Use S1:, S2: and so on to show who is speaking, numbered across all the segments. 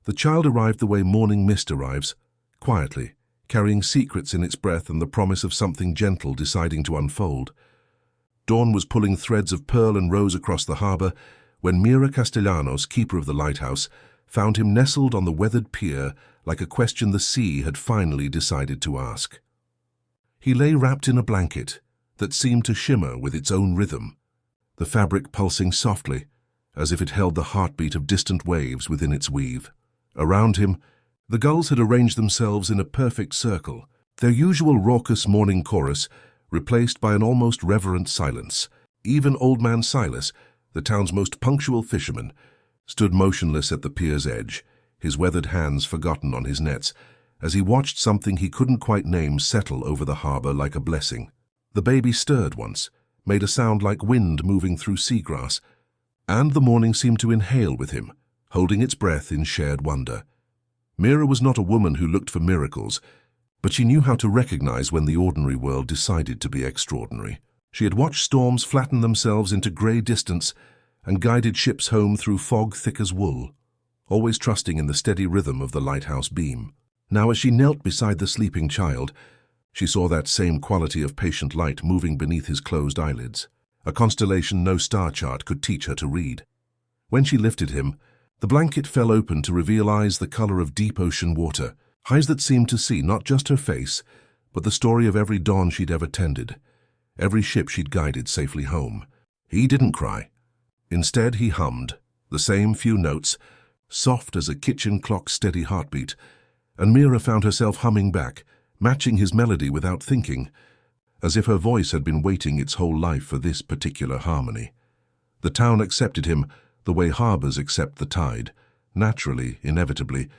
S1: The child arrived the way morning mist arrives, quietly, carrying secrets in its breath and the promise of something gentle deciding to unfold. Dawn was pulling threads of pearl and rose across the harbor when Mira Castellanos, keeper of the lighthouse, found him nestled on the weathered pier like a question the sea had finally decided to ask. He lay wrapped in a blanket that seemed to shimmer with its own rhythm, the fabric pulsing softly, as if it held the heartbeat of distant waves within its weave. Around him, the gulls had arranged themselves in a perfect circle, their usual raucous morning chorus replaced by an almost reverent silence. Even Old Man Silas, the town's most punctual fisherman, stood motionless at the pier's edge, his weathered hands forgotten on his nets, as he watched something he couldn't quite name settle over the harbor like a blessing. The baby stirred once, made a sound like wind moving through seagrass, and the morning seemed to inhale with him, holding its breath in shared wonder. Mira was not a woman who looked for miracles, but she knew how to recognize when the ordinary world decided to be extraordinary. She had watched storms flatten themselves into grey distance and guided ships home through fog thick as wool, always trusting in the steady rhythm of the lighthouse beam. Now, as she knelt beside the sleeping child, she saw that same quality of patient light moving beneath his closed eyelids, a constellation no star chart could teach her to read. When she lifted him, the blanket fell open to reveal eyes the color of deep ocean water, eyes that seemed to see not just her face, but the story of every dawn she'd ever tended, every ship she'd guided safely home. He didn't cry. Instead, he hummed, the same few notes, soft as a kitchen clock's steady heartbeat, and Mira found herself humming back, matching his melody without thinking, as if her voice had been waiting its whole life for this particular harmony. The town accepted him the way harbors accept the tide, naturally, inevitably,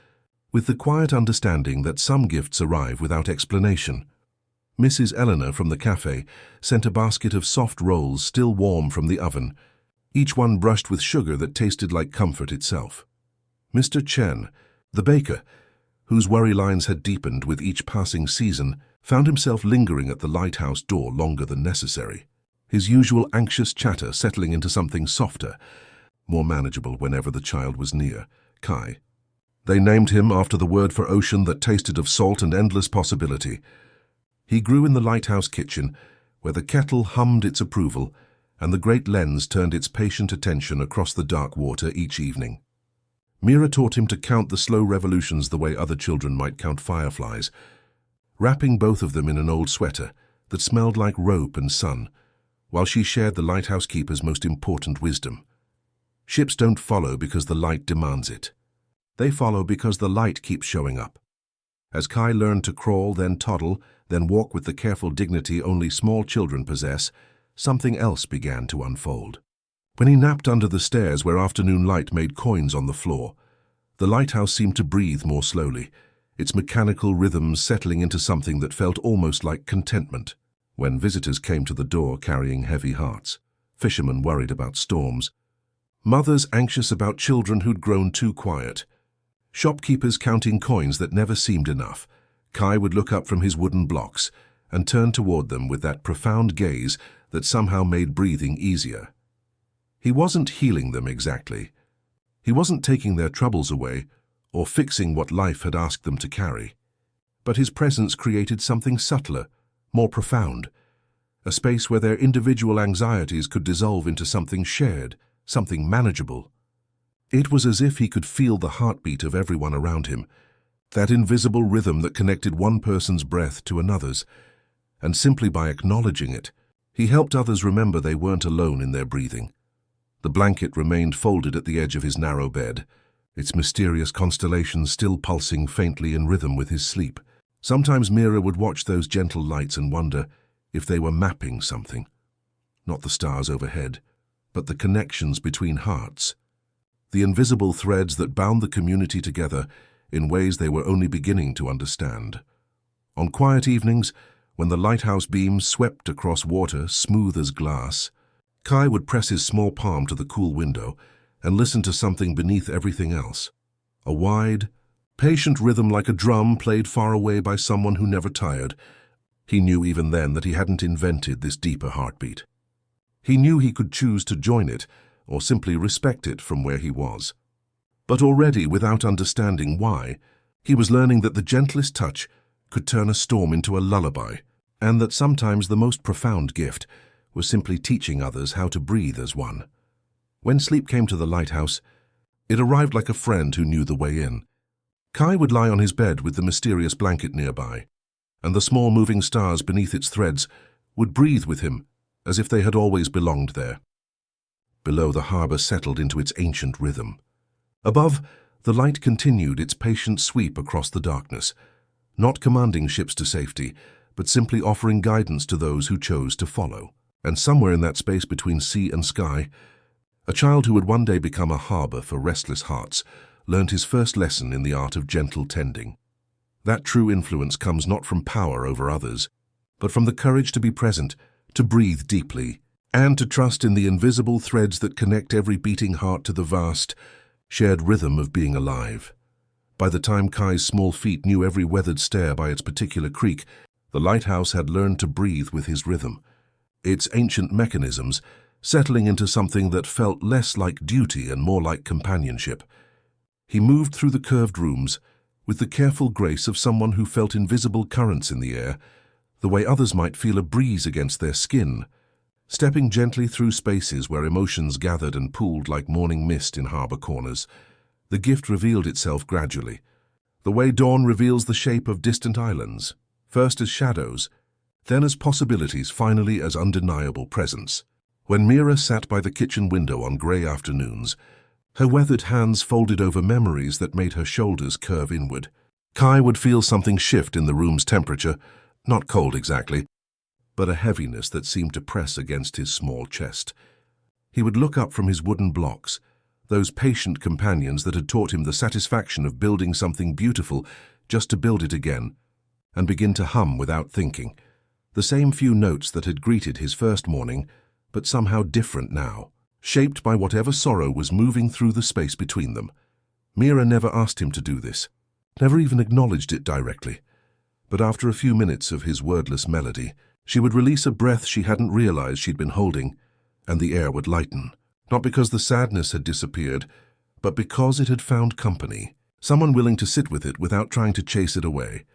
S1: with the quiet understanding that some gifts arrive without explanation. Mrs. Eleanor from the cafe sent a basket of soft rolls still warm from the oven, each one brushed with sugar that tasted like comfort itself. Mr. Chen, the baker, whose worry lines had deepened with each passing season, found himself lingering at the lighthouse door longer than necessary, his usual anxious chatter settling into something softer, more manageable whenever the child was near, Kai. They named him after the word for ocean that tasted of salt and endless possibility. He grew in the lighthouse kitchen, where the kettle hummed its approval, and the great lens turned its patient attention across the dark water each evening. Mira taught him to count the slow revolutions the way other children might count fireflies, wrapping both of them in an old sweater that smelled like rope and sun, while she shared the lighthouse keeper's most important wisdom. Ships don't follow because the light demands it. They follow because the light keeps showing up. As Kai learned to crawl, then toddle, then walk with the careful dignity only small children possess, something else began to unfold. When he napped under the stairs where afternoon light made coins on the floor, the lighthouse seemed to breathe more slowly, its mechanical rhythms settling into something that felt almost like contentment. When visitors came to the door carrying heavy hearts, fishermen worried about storms, mothers anxious about children who'd grown too quiet, shopkeepers counting coins that never seemed enough, Kai would look up from his wooden blocks and turn toward them with that profound gaze that somehow made breathing easier. He wasn't healing them exactly. He wasn't taking their troubles away or fixing what life had asked them to carry. But his presence created something subtler, more profound, a space where their individual anxieties could dissolve into something shared, something manageable. It was as if he could feel the heartbeat of everyone around him, that invisible rhythm that connected one person's breath to another's, and simply by acknowledging it, he helped others remember they weren't alone in their breathing. The blanket remained folded at the edge of his narrow bed, its mysterious constellations still pulsing faintly in rhythm with his sleep. Sometimes Mira would watch those gentle lights and wonder if they were mapping something. Not the stars overhead, but the connections between hearts, the invisible threads that bound the community together in ways they were only beginning to understand. On quiet evenings, when the lighthouse beams swept across water smooth as glass, Kai would press his small palm to the cool window and listen to something beneath everything else. A wide, patient rhythm like a drum played far away by someone who never tired. He knew even then that he hadn't invented this deeper heartbeat. He knew he could choose to join it or simply respect it from where he was. But already, without understanding why, he was learning that the gentlest touch could turn a storm into a lullaby, and that sometimes the most profound gift was simply teaching others how to breathe as one. When sleep came to the lighthouse, it arrived like a friend who knew the way in. Kai would lie on his bed with the mysterious blanket nearby, and the small moving stars beneath its threads would breathe with him as if they had always belonged there. Below, the harbor settled into its ancient rhythm. Above, the light continued its patient sweep across the darkness, not commanding ships to safety, but simply offering guidance to those who chose to follow. And somewhere in that space between sea and sky, a child who would one day become a harbor for restless hearts learned his first lesson in the art of gentle tending. That true influence comes not from power over others, but from the courage to be present, to breathe deeply, and to trust in the invisible threads that connect every beating heart to the vast, shared rhythm of being alive. By the time Kai's small feet knew every weathered stair by its particular creak, the lighthouse had learned to breathe with his rhythm, its ancient mechanisms settling into something that felt less like duty and more like companionship. He moved through the curved rooms with the careful grace of someone who felt invisible currents in the air, the way others might feel a breeze against their skin, stepping gently through spaces where emotions gathered and pooled like morning mist in harbor corners. The gift revealed itself gradually, the way dawn reveals the shape of distant islands, first as shadows, then as possibilities, finally as undeniable presence. When Mira sat by the kitchen window on grey afternoons, her weathered hands folded over memories that made her shoulders curve inward. Kai would feel something shift in the room's temperature, not cold exactly, but a heaviness that seemed to press against his small chest. He would look up from his wooden blocks, those patient companions that had taught him the satisfaction of building something beautiful just to build it again, and begin to hum without thinking, the same few notes that had greeted his first morning, but somehow different now, shaped by whatever sorrow was moving through the space between them. Mira never asked him to do this, never even acknowledged it directly, but after a few minutes of his wordless melody, she would release a breath she hadn't realized she'd been holding, and the air would lighten, not because the sadness had disappeared, but because it had found company, someone willing to sit with it without trying to chase it away.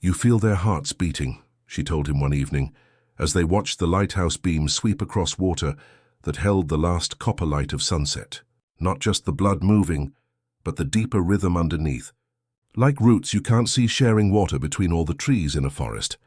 S1: "You feel their hearts beating," she told him one evening, as they watched the lighthouse beam sweep across water that held the last copper light of sunset. Not just the blood moving, but the deeper rhythm underneath. Like roots you can't see sharing water between all the trees in a forest.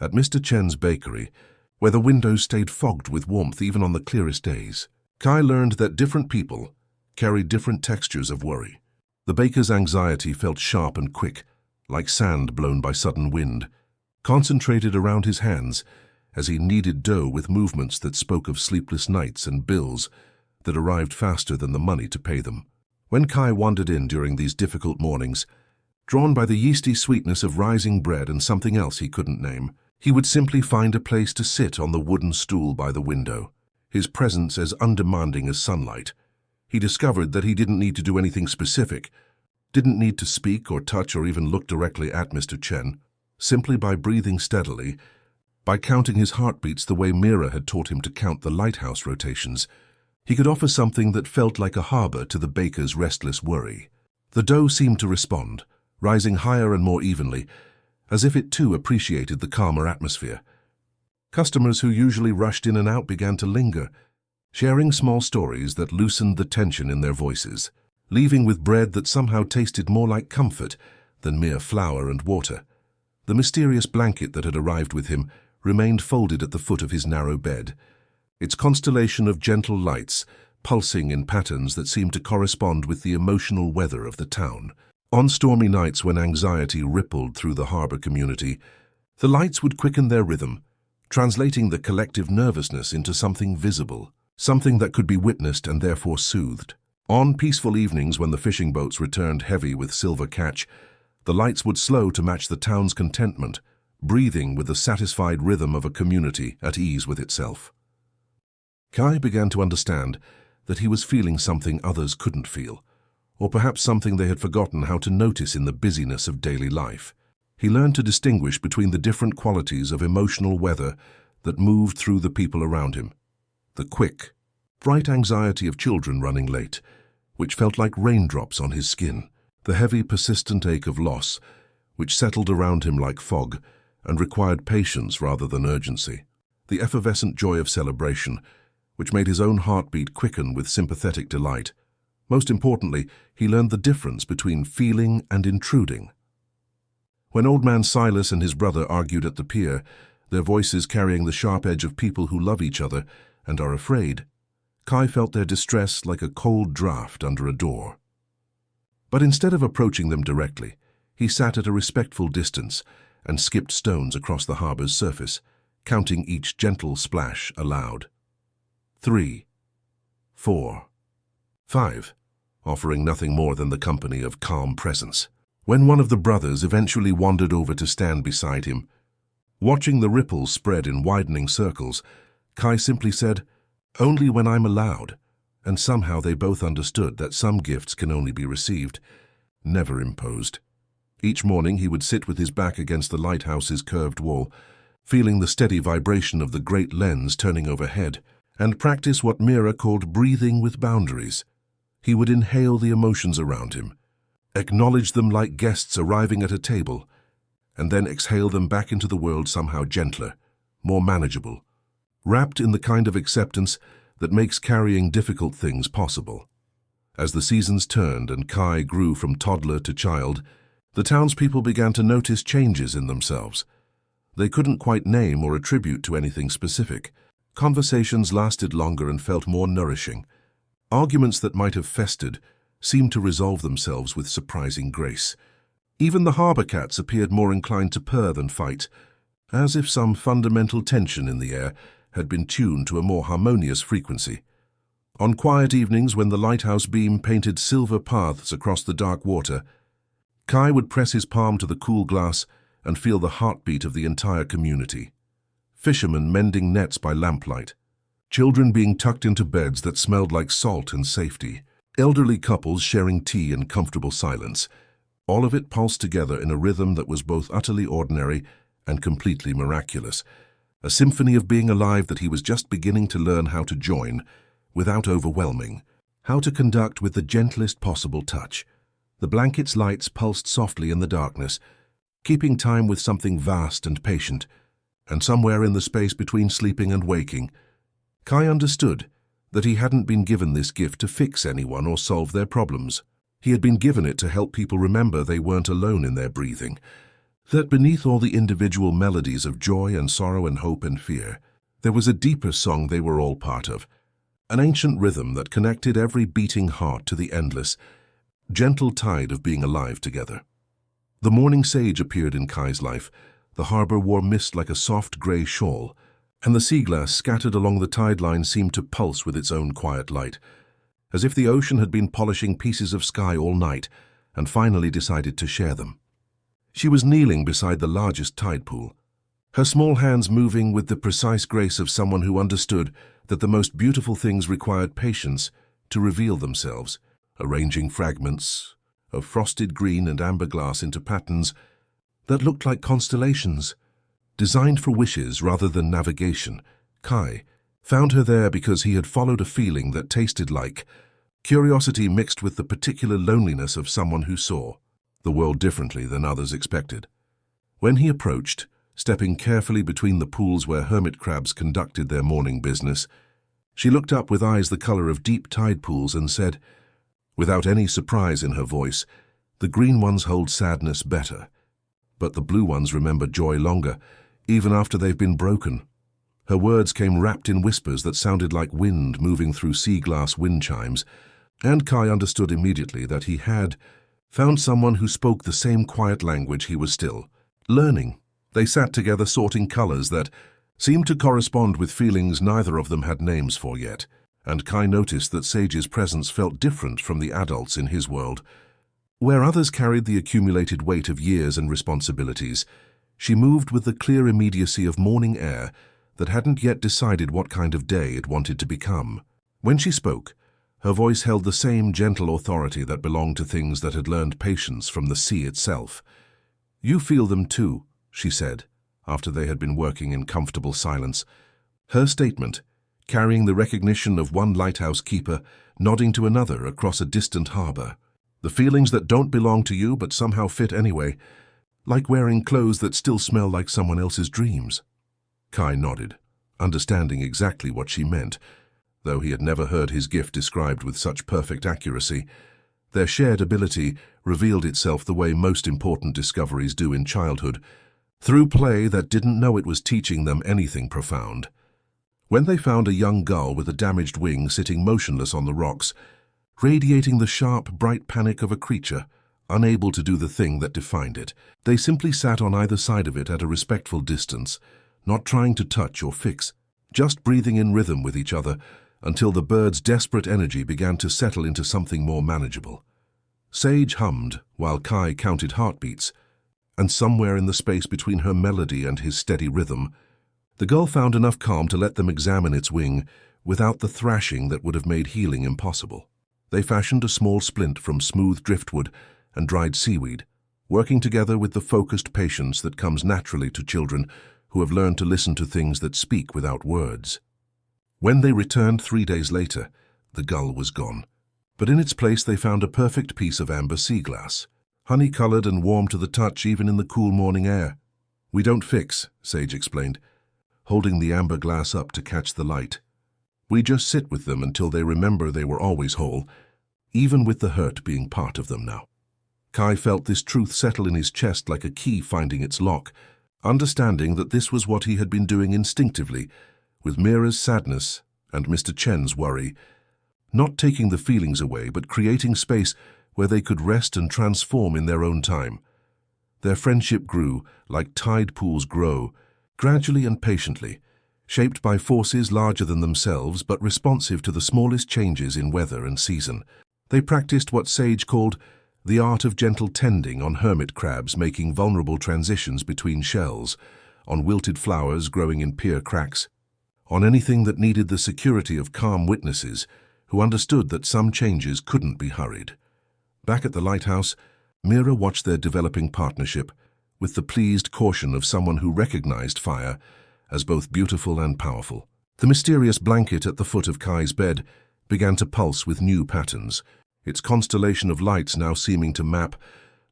S1: At Mr. Chen's bakery, where the windows stayed fogged with warmth even on the clearest days, Kai learned that different people carried different textures of worry. The baker's anxiety felt sharp and quick, like sand blown by sudden wind, concentrated around his hands as he kneaded dough with movements that spoke of sleepless nights and bills that arrived faster than the money to pay them. When Kai wandered in during these difficult mornings, drawn by the yeasty sweetness of rising bread and something else he couldn't name, he would simply find a place to sit on the wooden stool by the window, his presence as undemanding as sunlight. He discovered that he didn't need to do anything specific, didn't need to speak or touch or even look directly at Mr. Chen. Simply by breathing steadily, by counting his heartbeats the way Mira had taught him to count the lighthouse rotations, he could offer something that felt like a harbor to the baker's restless worry. The dough seemed to respond, rising higher and more evenly, as if it too appreciated the calmer atmosphere. Customers who usually rushed in and out began to linger, sharing small stories that loosened the tension in their voices, leaving with bread that somehow tasted more like comfort than mere flour and water. The mysterious blanket that had arrived with him remained folded at the foot of his narrow bed, its constellation of gentle lights pulsing in patterns that seemed to correspond with the emotional weather of the town. On stormy nights when anxiety rippled through the harbor community, the lights would quicken their rhythm, translating the collective nervousness into something visible, something that could be witnessed and therefore soothed. On peaceful evenings when the fishing boats returned heavy with silver catch, the lights would slow to match the town's contentment, breathing with the satisfied rhythm of a community at ease with itself. Kai began to understand that he was feeling something others couldn't feel, or perhaps something they had forgotten how to notice in the busyness of daily life. He learned to distinguish between the different qualities of emotional weather that moved through the people around him. The quick, bright anxiety of children running late which felt like raindrops on his skin, the heavy, persistent ache of loss, which settled around him like fog and required patience rather than urgency, the effervescent joy of celebration, which made his own heartbeat quicken with sympathetic delight. Most importantly, he learned the difference between feeling and intruding. When Old Man Silas and his brother argued at the pier, their voices carrying the sharp edge of people who love each other and are afraid, Kai felt their distress like a cold draft under a door. But instead of approaching them directly, he sat at a respectful distance and skipped stones across the harbor's surface, counting each gentle splash aloud. 3, 4, 5, offering nothing more than the company of calm presence. When one of the brothers eventually wandered over to stand beside him, watching the ripples spread in widening circles, Kai simply said, "Only when I'm allowed," and somehow they both understood that some gifts can only be received, never imposed. Each morning he would sit with his back against the lighthouse's curved wall, feeling the steady vibration of the great lens turning overhead, and practice what Mira called breathing with boundaries. He would inhale the emotions around him, acknowledge them like guests arriving at a table, and then exhale them back into the world somehow gentler, more manageable, wrapped in the kind of acceptance that makes carrying difficult things possible. As the seasons turned and Kai grew from toddler to child, the townspeople began to notice changes in themselves. They couldn't quite name or attribute to anything specific. Conversations lasted longer and felt more nourishing. Arguments that might have festered seemed to resolve themselves with surprising grace. Even the harbor cats appeared more inclined to purr than fight, as if some fundamental tension in the air had been tuned to a more harmonious frequency. On quiet evenings when the lighthouse beam painted silver paths across the dark water, Kai would press his palm to the cool glass and feel the heartbeat of the entire community. Fishermen mending nets by lamplight, children being tucked into beds that smelled like salt and safety, elderly couples sharing tea in comfortable silence. All of it pulsed together in a rhythm that was both utterly ordinary and completely miraculous, a symphony of being alive that he was just beginning to learn how to join without overwhelming, how to conduct with the gentlest possible touch. The blanket's lights pulsed softly in the darkness, keeping time with something vast and patient, and somewhere in the space between sleeping and waking, Kai understood that he hadn't been given this gift to fix anyone or solve their problems. He had been given it to help people remember they weren't alone in their breathing, that beneath all the individual melodies of joy and sorrow and hope and fear, there was a deeper song they were all part of, an ancient rhythm that connected every beating heart to the endless, gentle tide of being alive together. The morning sage appeared in Kai's life. The harbor wore mist like a soft grey shawl, and the sea glass scattered along the tide line seemed to pulse with its own quiet light, as if the ocean had been polishing pieces of sky all night and finally decided to share them. She was kneeling beside the largest tide pool, her small hands moving with the precise grace of someone who understood that the most beautiful things required patience to reveal themselves, arranging fragments of frosted green and amber glass into patterns that looked like constellations, designed for wishes rather than navigation. Kai found her there because he had followed a feeling that tasted like curiosity mixed with the particular loneliness of someone who saw the world differently than others expected. When he approached, stepping carefully between the pools where hermit crabs conducted their morning business, she looked up with eyes the color of deep tide pools and said, without any surprise in her voice, "The green ones hold sadness better, but the blue ones remember joy longer, even after they've been broken." Her words came wrapped in whispers that sounded like wind moving through sea glass wind chimes, and Kai understood immediately that he had found someone who spoke the same quiet language he was still learning. They sat together sorting colors that seemed to correspond with feelings neither of them had names for yet, and Kai noticed that Sage's presence felt different from the adults in his world. Where others carried the accumulated weight of years and responsibilities, she moved with the clear immediacy of morning air that hadn't yet decided what kind of day it wanted to become. When she spoke, her voice held the same gentle authority that belonged to things that had learned patience from the sea itself. "You feel them too," she said, after they had been working in comfortable silence. Her statement, carrying the recognition of one lighthouse keeper nodding to another across a distant harbor. The feelings that don't belong to you but somehow fit anyway, like wearing clothes that still smell like someone else's dreams. Kai nodded, understanding exactly what she meant, though he had never heard his gift described with such perfect accuracy. Their shared ability revealed itself the way most important discoveries do in childhood, through play that didn't know it was teaching them anything profound. When they found a young gull with a damaged wing sitting motionless on the rocks, radiating the sharp, bright panic of a creature, unable to do the thing that defined it, they simply sat on either side of it at a respectful distance, not trying to touch or fix, just breathing in rhythm with each other until the bird's desperate energy began to settle into something more manageable. Sage hummed while Kai counted heartbeats, and somewhere in the space between her melody and his steady rhythm, the gull found enough calm to let them examine its wing without the thrashing that would have made healing impossible. They fashioned a small splint from smooth driftwood and dried seaweed, working together with the focused patience that comes naturally to children who have learned to listen to things that speak without words. When they returned 3 days later, the gull was gone, but in its place they found a perfect piece of amber sea glass, honey-colored and warm to the touch even in the cool morning air. "We don't fix," Sage explained, holding the amber glass up to catch the light. "We just sit with them until they remember they were always whole, even with the hurt being part of them now." Kai felt this truth settle in his chest like a key finding its lock, understanding that this was what he had been doing instinctively, with Mira's sadness and Mr. Chen's worry, not taking the feelings away but creating space where they could rest and transform in their own time. Their friendship grew, like tide pools grow, gradually and patiently, shaped by forces larger than themselves but responsive to the smallest changes in weather and season. They practiced what Sage called the art of gentle tending on hermit crabs making vulnerable transitions between shells, on wilted flowers growing in pier cracks, on anything that needed the security of calm witnesses who understood that some changes couldn't be hurried. Back at the lighthouse, Mira watched their developing partnership with the pleased caution of someone who recognized fire as both beautiful and powerful. The mysterious blanket at the foot of Kai's bed began to pulse with new patterns, its constellation of lights now seeming to map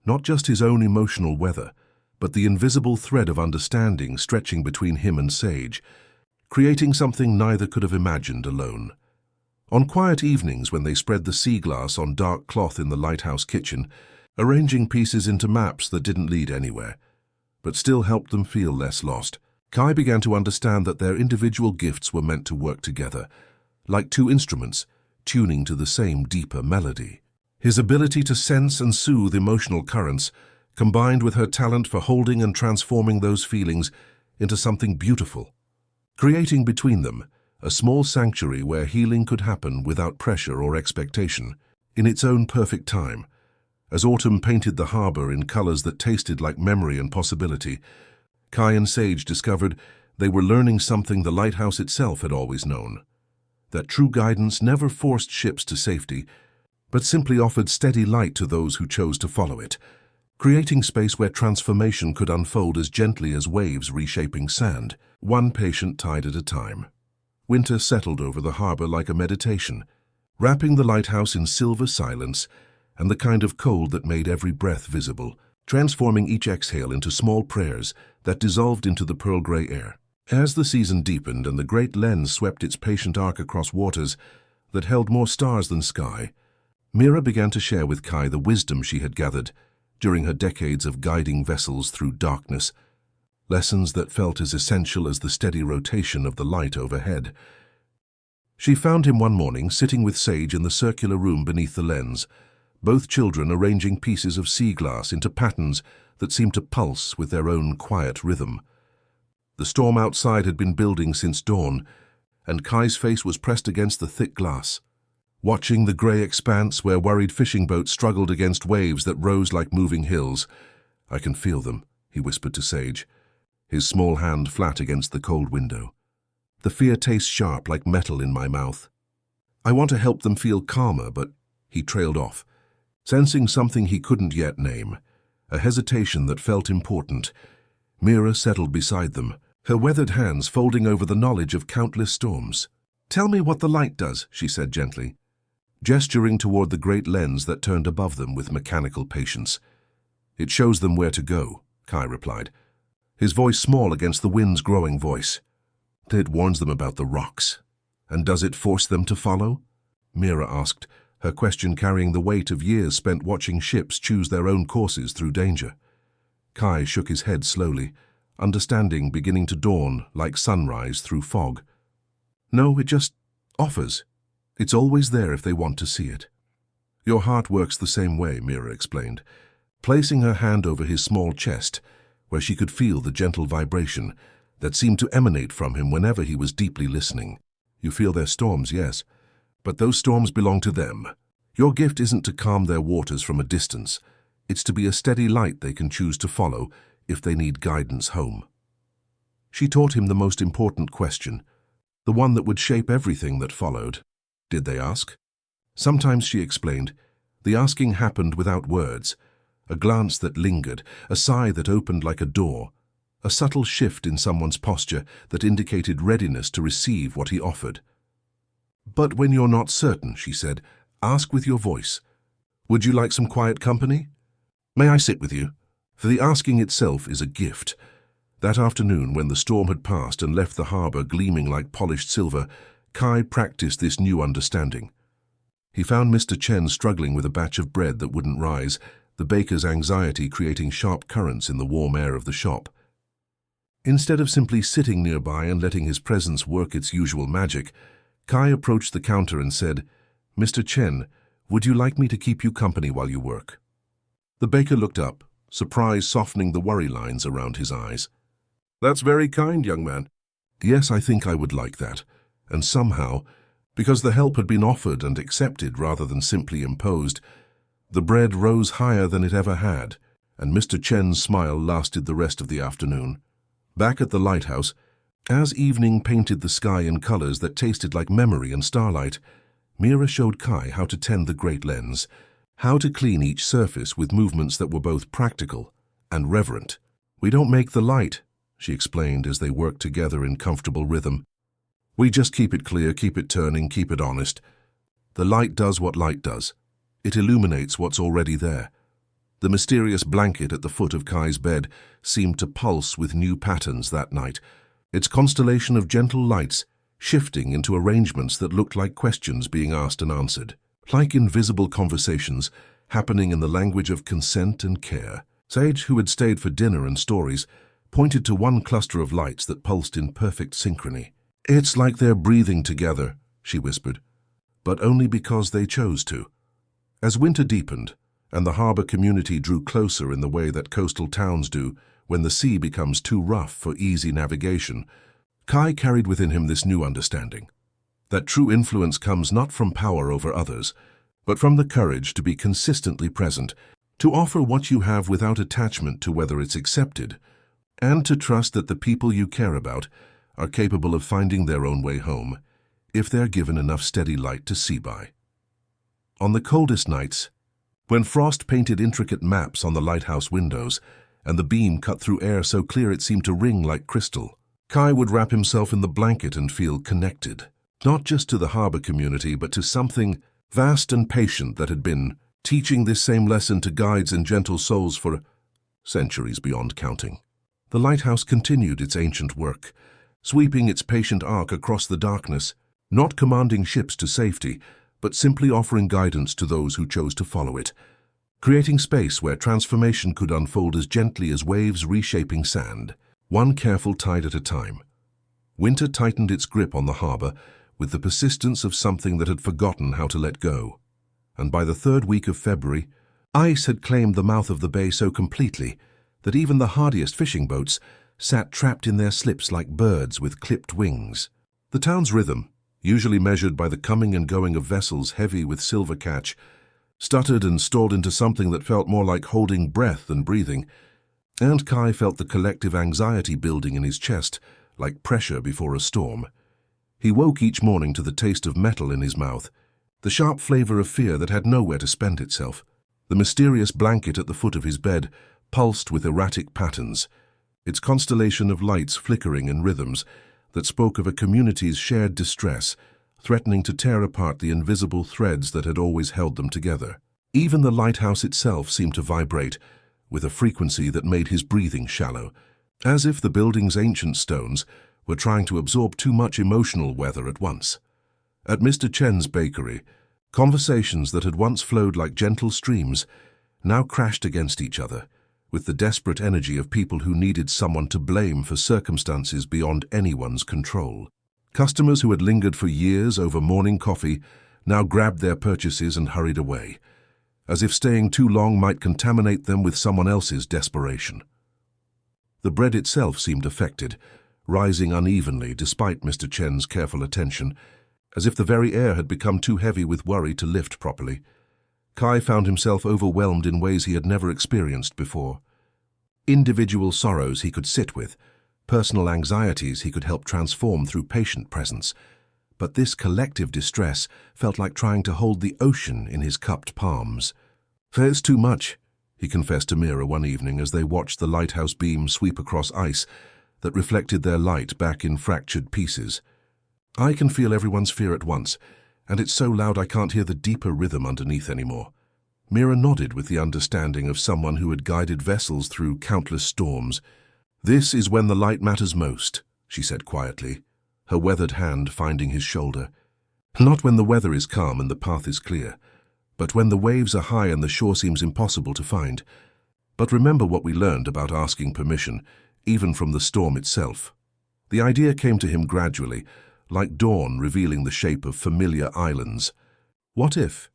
S1: not just his own emotional weather, but the invisible thread of understanding stretching between him and Sage, creating something neither could have imagined alone. On quiet evenings when they spread the sea glass on dark cloth in the lighthouse kitchen, arranging pieces into maps that didn't lead anywhere, but still helped them feel less lost, Kai began to understand that their individual gifts were meant to work together, like two instruments, tuning to the same deeper melody. His ability to sense and soothe emotional currents, combined with her talent for holding and transforming those feelings into something beautiful, creating between them a small sanctuary where healing could happen without pressure or expectation, in its own perfect time. As autumn painted the harbor in colors that tasted like memory and possibility, Kai and Sage discovered they were learning something the lighthouse itself had always known, that true guidance never forced ships to safety, but simply offered steady light to those who chose to follow it, creating space where transformation could unfold as gently as waves reshaping sand, one patient tide at a time. Winter settled over the harbor like a meditation, wrapping the lighthouse in silver silence and the kind of cold that made every breath visible, transforming each exhale into small prayers that dissolved into the pearl-gray air. As the season deepened and the great lens swept its patient arc across waters that held more stars than sky, Mira began to share with Kai the wisdom she had gathered during her decades of guiding vessels through darkness, lessons that felt as essential as the steady rotation of the light overhead. She found him one morning sitting with Sage in the circular room beneath the lens, both children arranging pieces of sea glass into patterns that seemed to pulse with their own quiet rhythm. The storm outside had been building since dawn, and Kai's face was pressed against the thick glass, watching the grey expanse where worried fishing boats struggled against waves that rose like moving hills. "I can feel them," he whispered to Sage, his small hand flat against the cold window. "The fear tastes sharp like metal in my mouth. I want to help them feel calmer, but—" He trailed off, sensing something he couldn't yet name, a hesitation that felt important. Mira settled beside them, her weathered hands folding over the knowledge of countless storms. "Tell me what the light does," she said gently, gesturing toward the great lens that turned above them with mechanical patience. "It shows them where to go," Kai replied, his voice small against the wind's growing voice. "It warns them about the rocks. And does it force them to follow?" Mira asked, her question carrying the weight of years spent watching ships choose their own courses through danger. Kai shook his head slowly, understanding beginning to dawn like sunrise through fog. "No, it just offers. It's always there if they want to see it." "Your heart works the same way," Mira explained, placing her hand over his small chest, where she could feel the gentle vibration that seemed to emanate from him whenever he was deeply listening. "You feel their storms, yes, but those storms belong to them. Your gift isn't to calm their waters from a distance. It's to be a steady light they can choose to follow if they need guidance home." She taught him the most important question, the one that would shape everything that followed. Did they ask? Sometimes, she explained, the asking happened without words, a glance that lingered, a sigh that opened like a door, a subtle shift in someone's posture that indicated readiness to receive what he offered. "But when you're not certain," she said, "ask with your voice. Would you like some quiet company? May I sit with you?" For the asking itself is a gift. That afternoon, when the storm had passed and left the harbor gleaming like polished silver, Kai practiced this new understanding. He found Mr. Chen struggling with a batch of bread that wouldn't rise, the baker's anxiety creating sharp currents in the warm air of the shop. Instead of simply sitting nearby and letting his presence work its usual magic, Kai approached the counter and said, "Mr. Chen, would you like me to keep you company while you work?" The baker looked up, surprise softening the worry lines around his eyes. "That's very kind, young man." "Yes, I think I would like that." And somehow, because the help had been offered and accepted rather than simply imposed, the bread rose higher than it ever had, and Mr. Chen's smile lasted the rest of the afternoon. Back at the lighthouse, as evening painted the sky in colors that tasted like memory and starlight, Mira showed Kai how to tend the great lens, how to clean each surface with movements that were both practical and reverent. "We don't make the light," she explained as they worked together in comfortable rhythm. "We just keep it clear, keep it turning, keep it honest. The light does what light does. It illuminates what's already there." The mysterious blanket at the foot of Kai's bed seemed to pulse with new patterns that night, its constellation of gentle lights shifting into arrangements that looked like questions being asked and answered, like invisible conversations happening in the language of consent and care. Sage, who had stayed for dinner and stories, pointed to one cluster of lights that pulsed in perfect synchrony. "It's like they're breathing together," she whispered, "but only because they chose to." As winter deepened, and the harbor community drew closer in the way that coastal towns do when the sea becomes too rough for easy navigation, Kai carried within him this new understanding, that true influence comes not from power over others, but from the courage to be consistently present, to offer what you have without attachment to whether it's accepted, and to trust that the people you care about are capable of finding their own way home, if they're given enough steady light to see by. On the coldest nights, when frost painted intricate maps on the lighthouse windows, and the beam cut through air so clear it seemed to ring like crystal, Kai would wrap himself in the blanket and feel connected, not just to the harbor community, but to something vast and patient that had been teaching this same lesson to guides and gentle souls for centuries beyond counting. The lighthouse continued its ancient work, sweeping its patient arc across the darkness, not commanding ships to safety, but simply offering guidance to those who chose to follow it, creating space where transformation could unfold as gently as waves reshaping sand, one careful tide at a time. Winter tightened its grip on the harbor with the persistence of something that had forgotten how to let go. And by the third week of February, ice had claimed the mouth of the bay so completely that even the hardiest fishing boats sat trapped in their slips like birds with clipped wings. The town's rhythm, usually measured by the coming and going of vessels heavy with silver catch, stuttered and stalled into something that felt more like holding breath than breathing, and Kai felt the collective anxiety building in his chest, like pressure before a storm. He woke each morning to the taste of metal in his mouth, the sharp flavor of fear that had nowhere to spend itself. The mysterious blanket at the foot of his bed pulsed with erratic patterns, its constellation of lights flickering in rhythms that spoke of a community's shared distress, threatening to tear apart the invisible threads that had always held them together. Even the lighthouse itself seemed to vibrate with a frequency that made his breathing shallow, as if the building's ancient stones were trying to absorb too much emotional weather at once. At Mr. Chen's bakery, conversations that had once flowed like gentle streams now crashed against each other, with the desperate energy of people who needed someone to blame for circumstances beyond anyone's control. Customers who had lingered for years over morning coffee now grabbed their purchases and hurried away, as if staying too long might contaminate them with someone else's desperation. The bread itself seemed affected, rising unevenly despite Mr. Chen's careful attention, as if the very air had become too heavy with worry to lift properly. Kai found himself overwhelmed in ways he had never experienced before. Individual sorrows he could sit with, personal anxieties he could help transform through patient presence. But this collective distress felt like trying to hold the ocean in his cupped palms. "There's too much," he confessed to Mira one evening as they watched the lighthouse beam sweep across ice that reflected their light back in fractured pieces. "I can feel everyone's fear at once, and it's so loud I can't hear the deeper rhythm underneath anymore." Mira nodded with the understanding of someone who had guided vessels through countless storms. "This is when the light matters most," she said quietly, her weathered hand finding his shoulder. "Not when the weather is calm and the path is clear, but when the waves are high and the shore seems impossible to find. But remember what we learned about asking permission, even from the storm itself." The idea came to him gradually, like dawn revealing the shape of familiar islands. What if,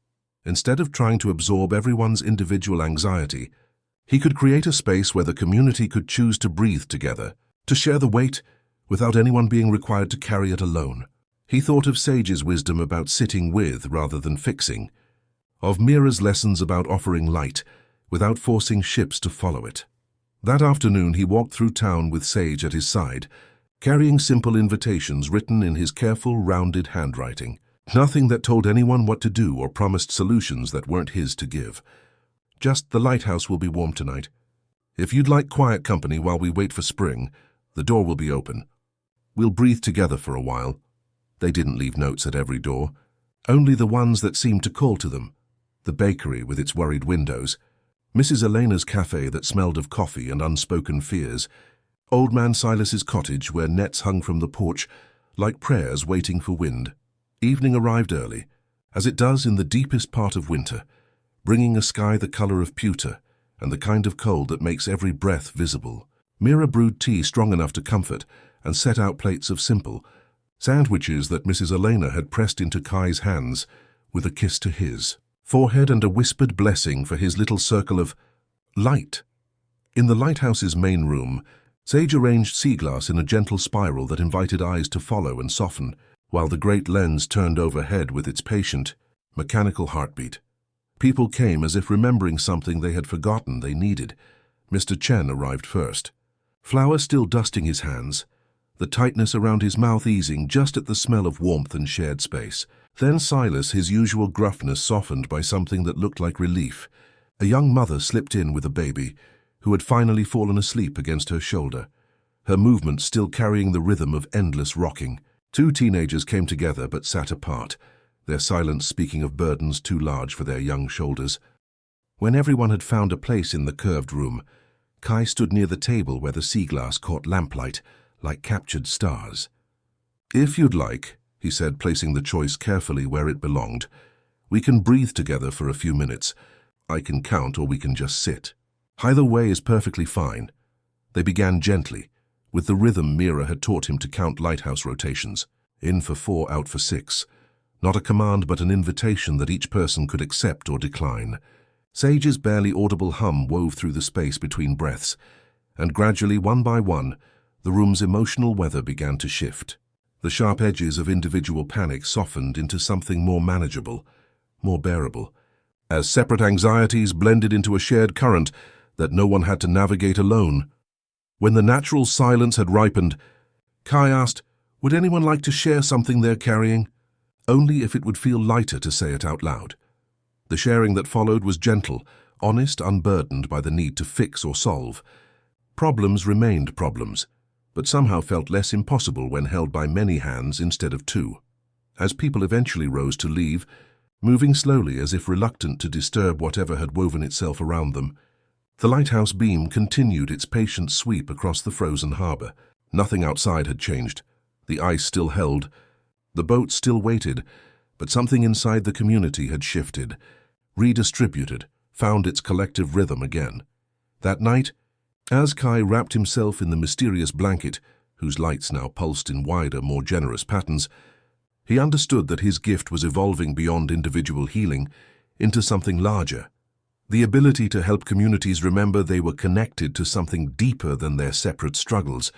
S1: instead of trying to absorb everyone's individual anxiety, he could create a space where the community could choose to breathe together, to share the weight, without anyone being required to carry it alone? He thought of Sage's wisdom about sitting with rather than fixing, of Mira's lessons about offering light without forcing ships to follow it. That afternoon he walked through town with Sage at his side, carrying simple invitations written in his careful, rounded handwriting. Nothing that told anyone what to do or promised solutions that weren't his to give. Just, "The lighthouse will be warm tonight. If you'd like quiet company while we wait for spring, the door will be open. We'll breathe together for a while." They didn't leave notes at every door, only the ones that seemed to call to them. The bakery with its worried windows, Mrs. Elena's cafe that smelled of coffee and unspoken fears, Old Man Silas's cottage where nets hung from the porch like prayers waiting for wind. Evening arrived early, as it does in the deepest part of winter, bringing a sky the color of pewter and the kind of cold that makes every breath visible. Mira brewed tea strong enough to comfort and set out plates of simple sandwiches that Mrs. Elena had pressed into Kai's hands with a kiss to his forehead and a whispered blessing for his little circle of light. In the lighthouse's main room, Sage arranged sea glass in a gentle spiral that invited eyes to follow and soften, while the great lens turned overhead with its patient, mechanical heartbeat. People came as if remembering something they had forgotten they needed. Mr. Chen arrived first, flour still dusting his hands, the tightness around his mouth easing just at the smell of warmth and shared space. Then Silas, his usual gruffness softened by something that looked like relief. A young mother slipped in with a baby, who had finally fallen asleep against her shoulder, her movements still carrying the rhythm of endless rocking. Two teenagers came together but sat apart, their silence speaking of burdens too large for their young shoulders. When everyone had found a place in the curved room, Kai stood near the table where the sea glass caught lamplight, like captured stars. "If you'd like," he said, placing the choice carefully where it belonged, "we can breathe together for a few minutes. I can count or we can just sit. Either way is perfectly fine." They began gently, with the rhythm Mira had taught him to count lighthouse rotations. In for 4, out for 6. Not a command but an invitation that each person could accept or decline. Sage's barely audible hum wove through the space between breaths, and gradually, one by one, the room's emotional weather began to shift. The sharp edges of individual panic softened into something more manageable, more bearable, as separate anxieties blended into a shared current that no one had to navigate alone. When the natural silence had ripened, Kai asked, would anyone like to share something they're carrying? Only if it would feel lighter to say it out loud. The sharing that followed was gentle, honest, unburdened by the need to fix or solve. Problems remained problems, but somehow felt less impossible when held by many hands instead of 2. As people eventually rose to leave, moving slowly as if reluctant to disturb whatever had woven itself around them, the lighthouse beam continued its patient sweep across the frozen harbor. Nothing outside had changed. The ice still held. The boat still waited, but something inside the community had shifted, redistributed, found its collective rhythm again. That night, as Kai wrapped himself in the mysterious blanket, whose lights now pulsed in wider, more generous patterns, he understood that his gift was evolving beyond individual healing into something larger. The ability to help communities remember they were connected to something deeper than their separate struggles,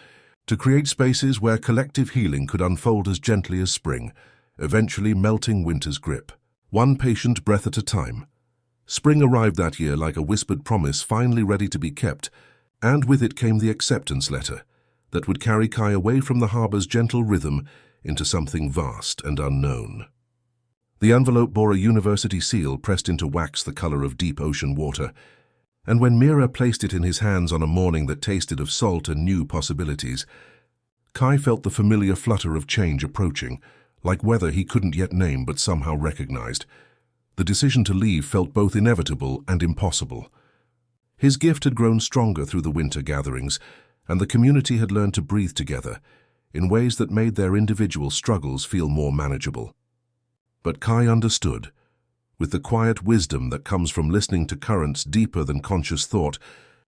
S1: to create spaces where collective healing could unfold as gently as spring, eventually melting winter's grip. One patient breath at a time. Spring arrived that year like a whispered promise finally ready to be kept, and with it came the acceptance letter that would carry Kai away from the harbor's gentle rhythm into something vast and unknown. The envelope bore a university seal pressed into wax the color of deep ocean water, and when Mira placed it in his hands on a morning that tasted of salt and new possibilities, Kai felt the familiar flutter of change approaching, like weather he couldn't yet name but somehow recognized. The decision to leave felt both inevitable and impossible. His gift had grown stronger through the winter gatherings, and the community had learned to breathe together in ways that made their individual struggles feel more manageable. But Kai understood, with the quiet wisdom that comes from listening to currents deeper than conscious thought,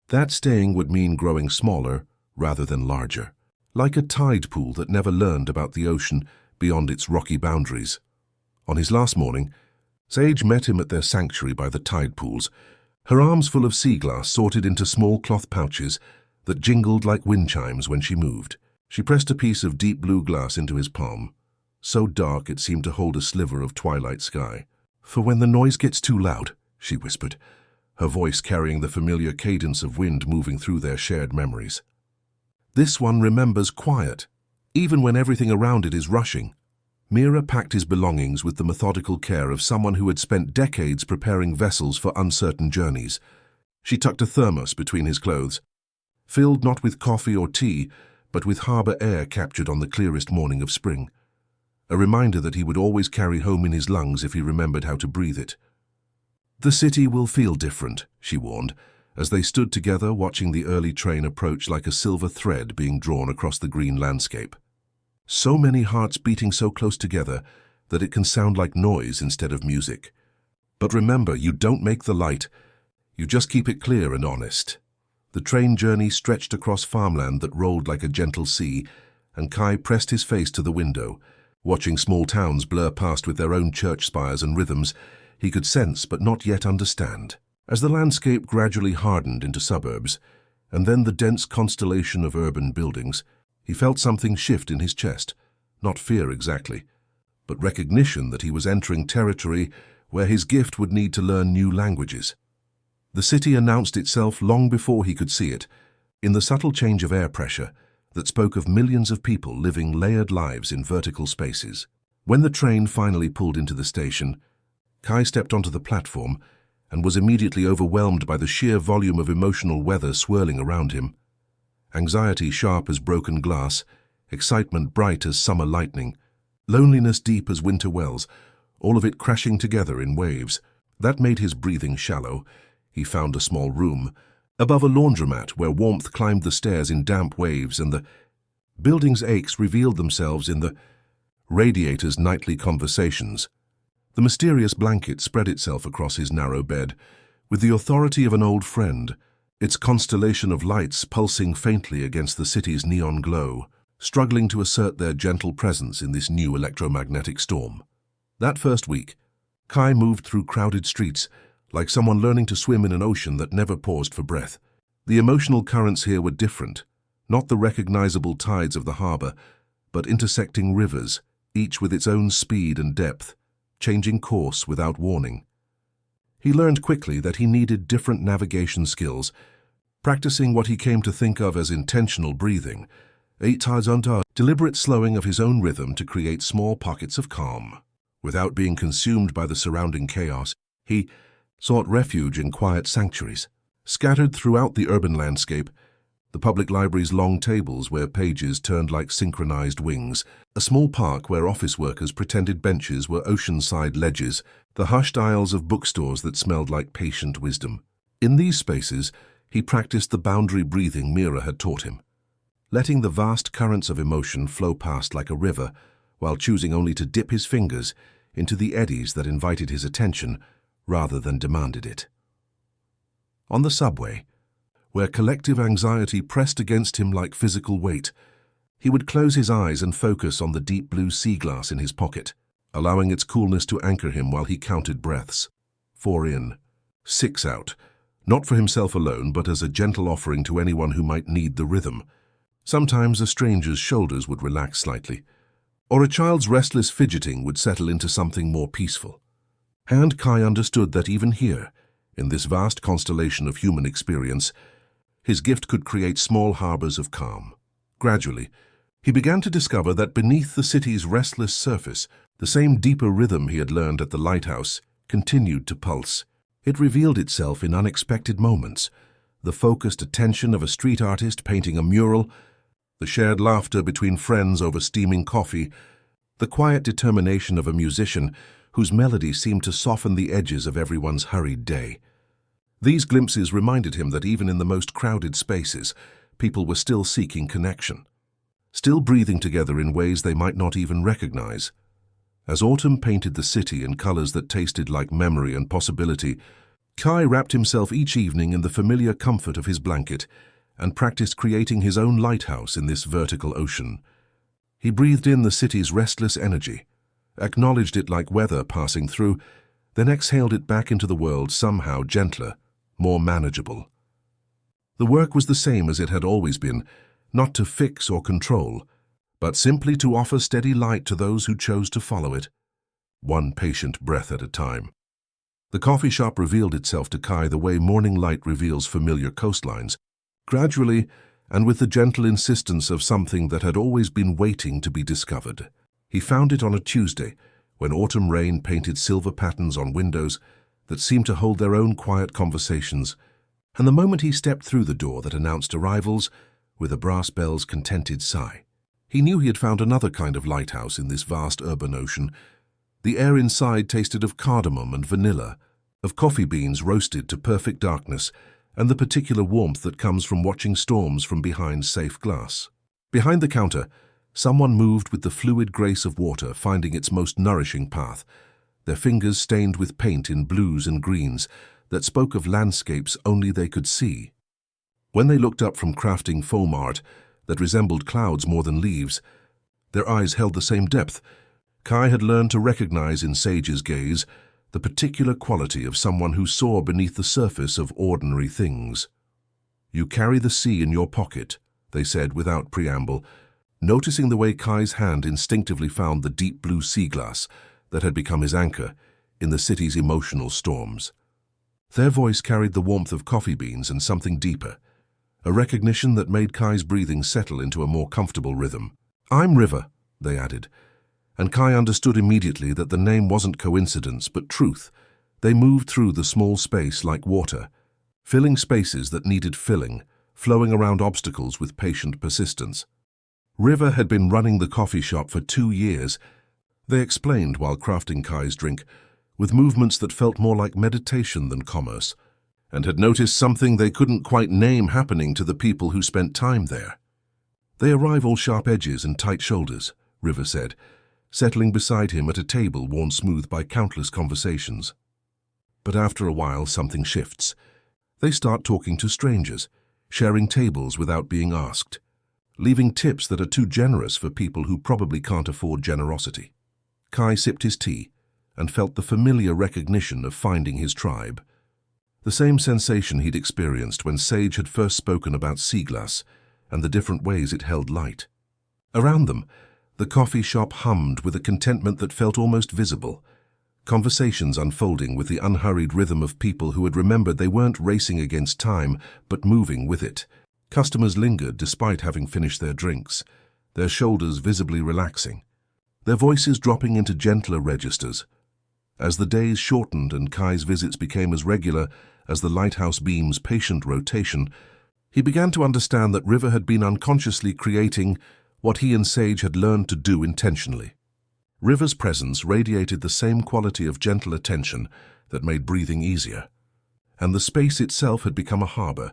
S1: that staying would mean growing smaller rather than larger, like a tide pool that never learned about the ocean beyond its rocky boundaries. On his last morning, Sage met him at their sanctuary by the tide pools, her arms full of sea glass sorted into small cloth pouches that jingled like wind chimes when she moved. She pressed a piece of deep blue glass into his palm, so dark it seemed to hold a sliver of twilight sky. "For when the noise gets too loud," she whispered, her voice carrying the familiar cadence of wind moving through their shared memories. "This one remembers quiet, even when everything around it is rushing." Mira packed his belongings with the methodical care of someone who had spent decades preparing vessels for uncertain journeys. She tucked a thermos between his clothes, filled not with coffee or tea, but with harbor air captured on the clearest morning of spring. A reminder that he would always carry home in his lungs if he remembered how to breathe it. "The city will feel different," she warned, as they stood together watching the early train approach like a silver thread being drawn across the green landscape. So many hearts beating so close together that it can sound like noise instead of music. But remember, you don't make the light, you just keep it clear and honest. The train journey stretched across farmland that rolled like a gentle sea, and Kai pressed his face to the window, watching small towns blur past with their own church spires and rhythms he could sense but not yet understand. As the landscape gradually hardened into suburbs, and then the dense constellation of urban buildings, he felt something shift in his chest, not fear exactly, but recognition that he was entering territory where his gift would need to learn new languages. The city announced itself long before he could see it, in the subtle change of air pressure that spoke of millions of people living layered lives in vertical spaces. When the train finally pulled into the station, Kai stepped onto the platform and was immediately overwhelmed by the sheer volume of emotional weather swirling around him. Anxiety sharp as broken glass, excitement bright as summer lightning, loneliness deep as winter wells, all of it crashing together in waves. That made his breathing shallow. He found a small room, above a laundromat where warmth climbed the stairs in damp waves and the building's aches revealed themselves in the radiator's nightly conversations. The mysterious blanket spread itself across his narrow bed, with the authority of an old friend, its constellation of lights pulsing faintly against the city's neon glow, struggling to assert their gentle presence in this new electromagnetic storm. That first week, Kai moved through crowded streets, like someone learning to swim in an ocean that never paused for breath. The emotional currents here were different, not the recognizable tides of the harbor, but intersecting rivers, each with its own speed and depth, changing course without warning. He learned quickly that he needed different navigation skills, practicing what he came to think of as intentional breathing, deliberate slowing of his own rhythm to create small pockets of calm. Without being consumed by the surrounding chaos, he sought refuge in quiet sanctuaries. Scattered throughout the urban landscape, the the public library's long tables where pages turned like synchronized wings, a small park where office workers pretended benches were oceanside ledges, the hushed aisles of bookstores that smelled like patient wisdom. In these spaces, he practiced the boundary breathing Mira had taught him, letting the vast currents of emotion flow past like a river, while choosing only to dip his fingers into the eddies that invited his attention rather than demanded it. On the subway, where collective anxiety pressed against him like physical weight, he would close his eyes and focus on the deep blue sea glass in his pocket, allowing its coolness to anchor him while he counted breaths. 4 in, 6 out, not for himself alone, but as a gentle offering to anyone who might need the rhythm. Sometimes a stranger's shoulders would relax slightly, or a child's restless fidgeting would settle into something more peaceful. And Kai understood that even here, in this vast constellation of human experience, his gift could create small harbors of calm. Gradually, he began to discover that beneath the city's restless surface, the same deeper rhythm he had learned at the lighthouse continued to pulse. It revealed itself in unexpected moments, the focused attention of a street artist painting a mural, the shared laughter between friends over steaming coffee, the quiet determination of a musician whose melody seemed to soften the edges of everyone's hurried day. These glimpses reminded him that even in the most crowded spaces, people were still seeking connection, still breathing together in ways they might not even recognize. As autumn painted the city in colors that tasted like memory and possibility, Kai wrapped himself each evening in the familiar comfort of his blanket and practiced creating his own lighthouse in this vertical ocean. He breathed in the city's restless energy, acknowledged it like weather passing through, then exhaled it back into the world somehow gentler, more manageable. The work was the same as it had always been, not to fix or control, but simply to offer steady light to those who chose to follow it, one patient breath at a time. The coffee shop revealed itself to Kai the way morning light reveals familiar coastlines, gradually and with the gentle insistence of something that had always been waiting to be discovered. He found it on a Tuesday, when autumn rain painted silver patterns on windows that seemed to hold their own quiet conversations, and the moment he stepped through the door that announced arrivals, with a brass bell's contented sigh, he knew he had found another kind of lighthouse in this vast urban ocean. The air inside tasted of cardamom and vanilla, of coffee beans roasted to perfect darkness, and the particular warmth that comes from watching storms from behind safe glass. Behind the counter, someone moved with the fluid grace of water finding its most nourishing path, their fingers stained with paint in blues and greens that spoke of landscapes only they could see. When they looked up from crafting foam art that resembled clouds more than leaves, their eyes held the same depth. Kai had learned to recognize in Sage's gaze the particular quality of someone who saw beneath the surface of ordinary things. "You carry the sea in your pocket," they said without preamble, noticing the way Kai's hand instinctively found the deep blue sea glass that had become his anchor in the city's emotional storms. Their voice carried the warmth of coffee beans and something deeper, a recognition that made Kai's breathing settle into a more comfortable rhythm. "I'm River," they added, and Kai understood immediately that the name wasn't coincidence but truth. They moved through the small space like water, filling spaces that needed filling, flowing around obstacles with patient persistence. River had been running the coffee shop for 2 years, they explained while crafting Kai's drink, with movements that felt more like meditation than commerce, and had noticed something they couldn't quite name happening to the people who spent time there. "They arrive all sharp edges and tight shoulders," River said, settling beside him at a table worn smooth by countless conversations. But after a while, something shifts. They start talking to strangers, sharing tables without being asked, leaving tips that are too generous for people who probably can't afford generosity. Kai sipped his tea and felt the familiar recognition of finding his tribe. The same sensation he'd experienced when Sage had first spoken about sea glass and the different ways it held light. Around them, the coffee shop hummed with a contentment that felt almost visible, conversations unfolding with the unhurried rhythm of people who had remembered they weren't racing against time but moving with it. Customers lingered despite having finished their drinks, their shoulders visibly relaxing, their voices dropping into gentler registers. As the days shortened and Kai's visits became as regular as the lighthouse beam's patient rotation, He began to understand that River had been unconsciously creating what he and Sage had learned to do intentionally. River's presence radiated the same quality of gentle attention that made breathing easier, and the space itself had become a harbor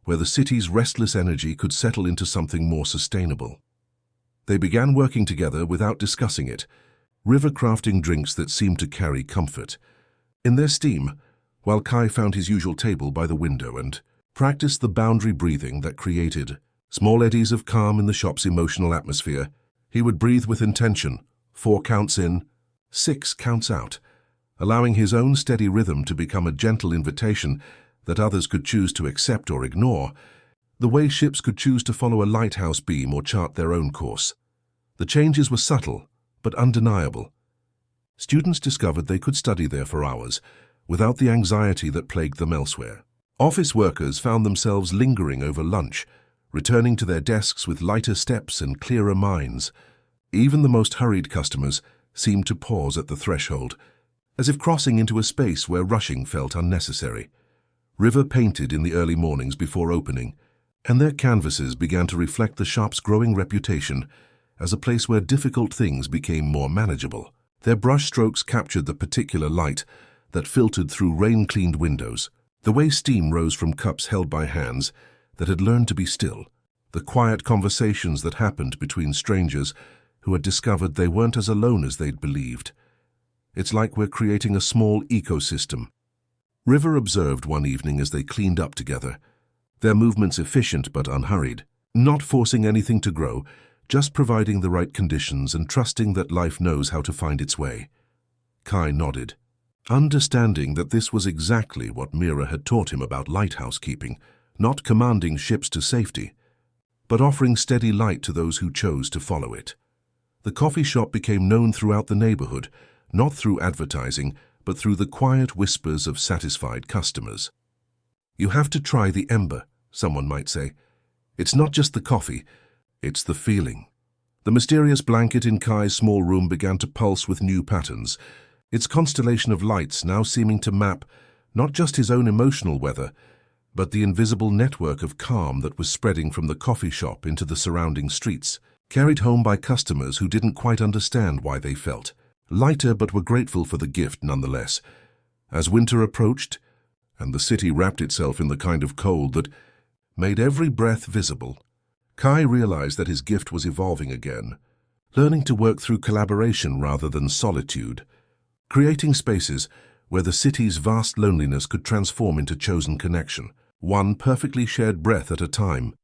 S1: where the city's restless energy could settle into something more sustainable. They began working together without discussing it, River crafting drinks that seemed to carry comfort. In their steam, while Kai found his usual table by the window and practiced the boundary breathing that created small eddies of calm in the shop's emotional atmosphere, he would breathe with intention, 4 counts in, 6 counts out, allowing his own steady rhythm to become a gentle invitation that others could choose to accept or ignore, the way ships could choose to follow a lighthouse beam or chart their own course. The changes were subtle, but undeniable. Students discovered they could study there for hours, without the anxiety that plagued them elsewhere. Office workers found themselves lingering over lunch, returning to their desks with lighter steps and clearer minds. Even the most hurried customers seemed to pause at the threshold, as if crossing into a space where rushing felt unnecessary. River painted in the early mornings before opening, and their canvases began to reflect the shop's growing reputation as a place where difficult things became more manageable. Their brushstrokes captured the particular light that filtered through rain-cleaned windows, the way steam rose from cups held by hands that had learned to be still, the quiet conversations that happened between strangers who had discovered they weren't as alone as they'd believed. It's like we're creating a small ecosystem. River observed one evening as they cleaned up together, their movements efficient but unhurried, not forcing anything to grow, just providing the right conditions and trusting that life knows how to find its way. Kai nodded, understanding that this was exactly what Mira had taught him about lighthouse keeping, not commanding ships to safety, but offering steady light to those who chose to follow it. The coffee shop became known throughout the neighborhood, not through advertising, but through the quiet whispers of satisfied customers. You have to try the Ember, someone might say. It's not just the coffee, it's the feeling. The mysterious blanket in Kai's small room began to pulse with new patterns, its constellation of lights now seeming to map not just his own emotional weather, but the invisible network of calm that was spreading from the coffee shop into the surrounding streets, carried home by customers who didn't quite understand why they felt lighter but were grateful for the gift nonetheless. As winter approached, and the city wrapped itself in the kind of cold that made every breath visible, Kai realized that his gift was evolving again, learning to work through collaboration rather than solitude, creating spaces where the city's vast loneliness could transform into chosen connection, one perfectly shared breath at a time.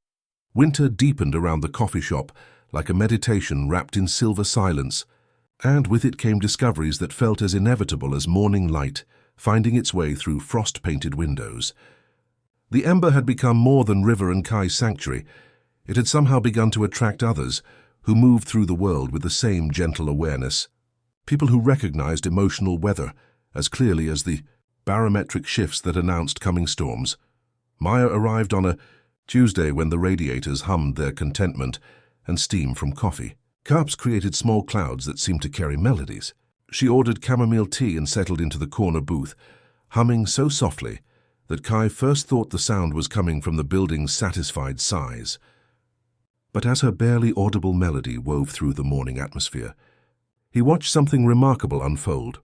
S1: Winter deepened around the coffee shop like a meditation wrapped in silver silence, and with it came discoveries that felt as inevitable as morning light finding its way through frost-painted windows. The Ember had become more than River and Kai's sanctuary. It had somehow begun to attract others who moved through the world with the same gentle awareness, people who recognized emotional weather as clearly as the barometric shifts that announced coming storms. Maya arrived on a Tuesday when the radiators hummed their contentment and steam from coffee. Cups created small clouds that seemed to carry melodies. She ordered chamomile tea and settled into the corner booth, humming so softly that Kai first thought the sound was coming from the building's satisfied sighs. But as her barely audible melody wove through the morning atmosphere, he watched something remarkable unfold.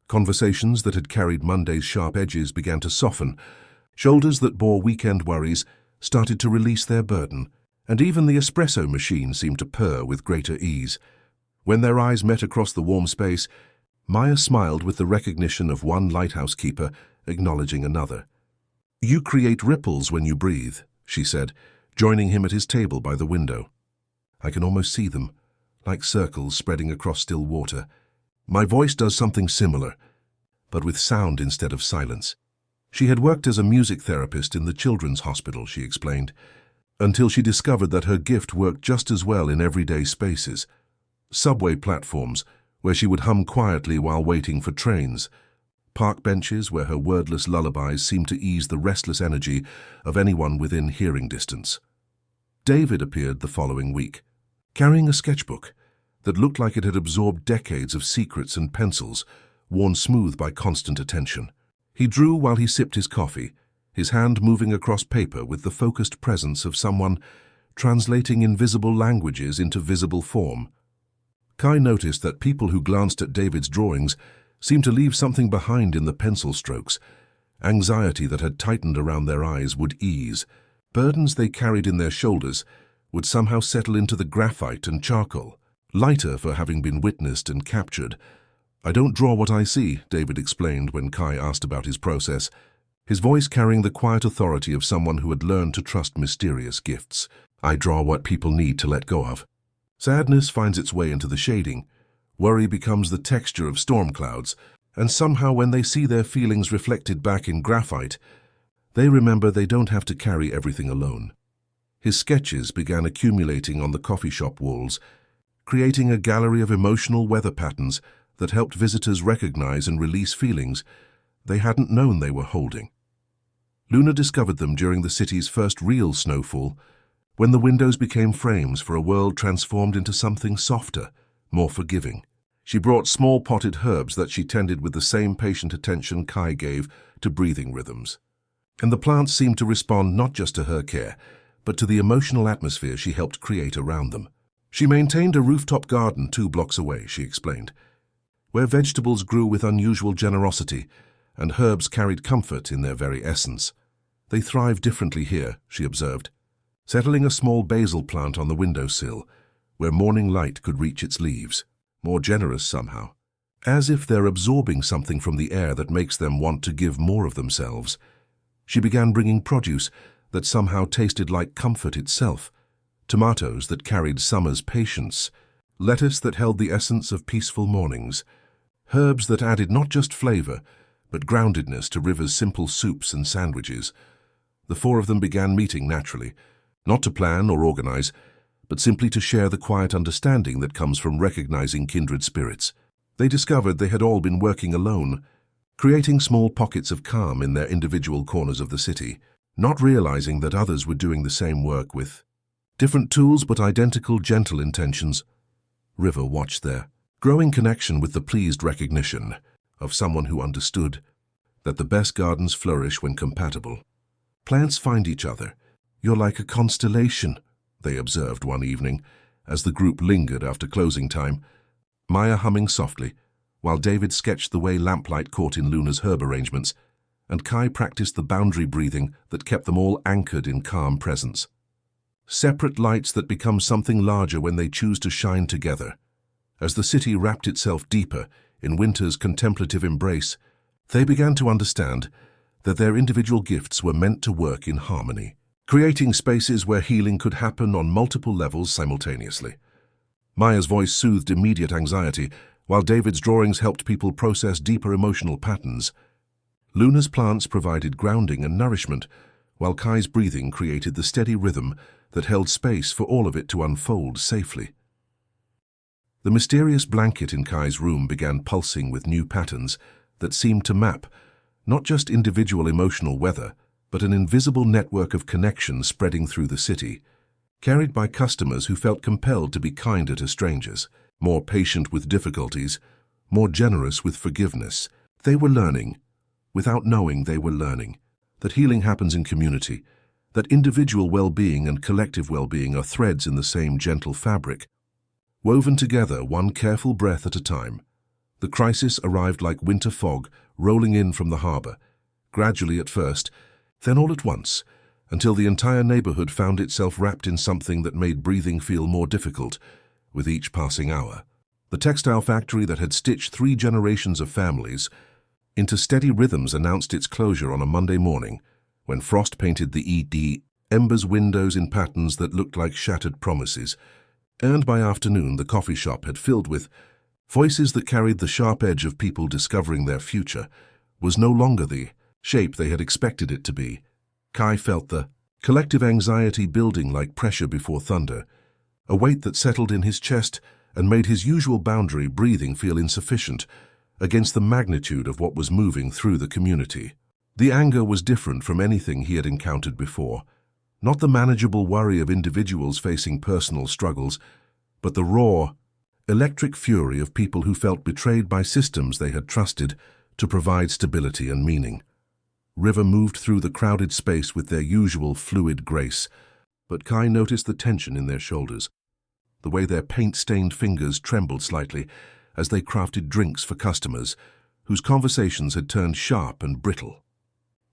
S1: Conversations that had carried Monday's sharp edges began to soften. Shoulders that bore weekend worries started to release their burden, and even the espresso machine seemed to purr with greater ease. When their eyes met across the warm space, Maya smiled with the recognition of one lighthouse keeper acknowledging another. "You create ripples when you breathe," she said, joining him at his table by the window. "I can almost see them, like circles spreading across still water. My voice does something similar, but with sound instead of silence." She had worked as a music therapist in the children's hospital, she explained, until she discovered that her gift worked just as well in everyday spaces. Subway platforms, where she would hum quietly while waiting for trains. Park benches where her wordless lullabies seemed to ease the restless energy of anyone within hearing distance. David appeared the following week, carrying a sketchbook that looked like it had absorbed decades of secrets and pencils, worn smooth by constant attention. He drew while he sipped his coffee, his hand moving across paper with the focused presence of someone translating invisible languages into visible form. Kai noticed that people who glanced at David's drawings seemed to leave something behind in the pencil strokes. Anxiety that had tightened around their eyes would ease. Burdens they carried in their shoulders would somehow settle into the graphite and charcoal, lighter for having been witnessed and captured. "I don't draw what I see," David explained when Kai asked about his process, his voice carrying the quiet authority of someone who had learned to trust mysterious gifts. "I draw what people need to let go of." Sadness finds its way into the shading. Worry becomes the texture of storm clouds, and somehow when they see their feelings reflected back in graphite, they remember they don't have to carry everything alone. His sketches began accumulating on the coffee shop walls, creating a gallery of emotional weather patterns that helped visitors recognize and release feelings they hadn't known they were holding. Luna discovered them during the city's first real snowfall, when the windows became frames for a world transformed into something softer, more forgiving. She brought small potted herbs that she tended with the same patient attention Kai gave to breathing rhythms. And the plants seemed to respond not just to her care, but to the emotional atmosphere she helped create around them. She maintained a rooftop garden 2 blocks away, she explained, where vegetables grew with unusual generosity and herbs carried comfort in their very essence. "They thrive differently here," she observed, settling a small basil plant on the windowsill, where morning light could reach its leaves, more generous somehow, as if they're absorbing something from the air that makes them want to give more of themselves. She began bringing produce that somehow tasted like comfort itself, tomatoes that carried summer's patience, lettuce that held the essence of peaceful mornings, herbs that added not just flavor, but groundedness to River's simple soups and sandwiches. The 4 of them began meeting naturally, not to plan or organize, but simply to share the quiet understanding that comes from recognizing kindred spirits. They discovered they had all been working alone, creating small pockets of calm in their individual corners of the city, not realizing that others were doing the same work with different tools but identical gentle intentions. River watched their growing connection with the pleased recognition of someone who understood that the best gardens flourish when compatible. "Plants find each other. You're like a constellation," they observed one evening as the group lingered after closing time, Maya humming softly, while David sketched the way lamplight caught in Luna's herb arrangements, and Kai practiced the boundary breathing that kept them all anchored in calm presence. Separate lights that become something larger when they choose to shine together. As the city wrapped itself deeper in winter's contemplative embrace, they began to understand that their individual gifts were meant to work in harmony, creating spaces where healing could happen on multiple levels simultaneously. Maya's voice soothed immediate anxiety, while David's drawings helped people process deeper emotional patterns. Luna's plants provided grounding and nourishment, while Kai's breathing created the steady rhythm that held space for all of it to unfold safely. The mysterious blanket in Kai's room began pulsing with new patterns that seemed to map not just individual emotional weather, but an invisible network of connections spreading through the city, carried by customers who felt compelled to be kinder to strangers, more patient with difficulties, more generous with forgiveness. They were learning, without knowing they were learning, that healing happens in community, that individual well-being and collective well-being are threads in the same gentle fabric, woven together one careful breath at a time. The crisis arrived like winter fog rolling in from the harbor, gradually at first, then all at once, until the entire neighborhood found itself wrapped in something that made breathing feel more difficult with each passing hour. The textile factory that had stitched 3 generations of families into steady rhythms announced its closure on a Monday morning, when frost painted the embers windows in patterns that looked like shattered promises, and by afternoon the coffee shop had filled with voices that carried the sharp edge of people discovering their future was no longer the shape they had expected it to be. Kai felt the collective anxiety building like pressure before thunder, a weight that settled in his chest and made his usual boundary breathing feel insufficient against the magnitude of what was moving through the community. The anger was different from anything he had encountered before, not the manageable worry of individuals facing personal struggles, but the raw, electric fury of people who felt betrayed by systems they had trusted to provide stability and meaning. River moved through the crowded space with their usual fluid grace, but Kai noticed the tension in their shoulders, the way their paint-stained fingers trembled slightly as they crafted drinks for customers whose conversations had turned sharp and brittle.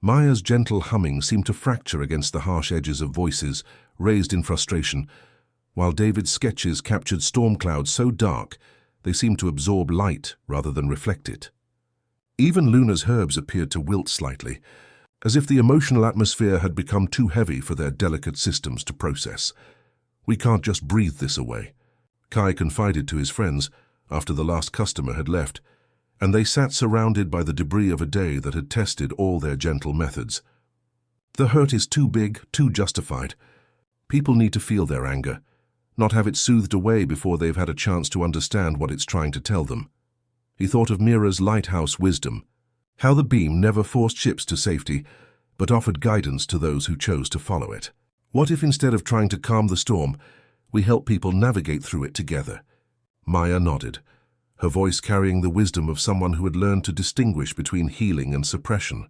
S1: Maya's gentle humming seemed to fracture against the harsh edges of voices raised in frustration, while David's sketches captured storm clouds so dark they seemed to absorb light rather than reflect it. Even Luna's herbs appeared to wilt slightly, as if the emotional atmosphere had become too heavy for their delicate systems to process. "We can't just breathe this away," Kai confided to his friends after the last customer had left, and they sat surrounded by the debris of a day that had tested all their gentle methods. "The hurt is too big, too justified. People need to feel their anger, not have it soothed away before they've had a chance to understand what it's trying to tell them." He thought of Mira's lighthouse wisdom, how the beam never forced ships to safety, but offered guidance to those who chose to follow it. What if instead of trying to calm the storm, we help people navigate through it together? Maya nodded, her voice carrying the wisdom of someone who had learned to distinguish between healing and suppression.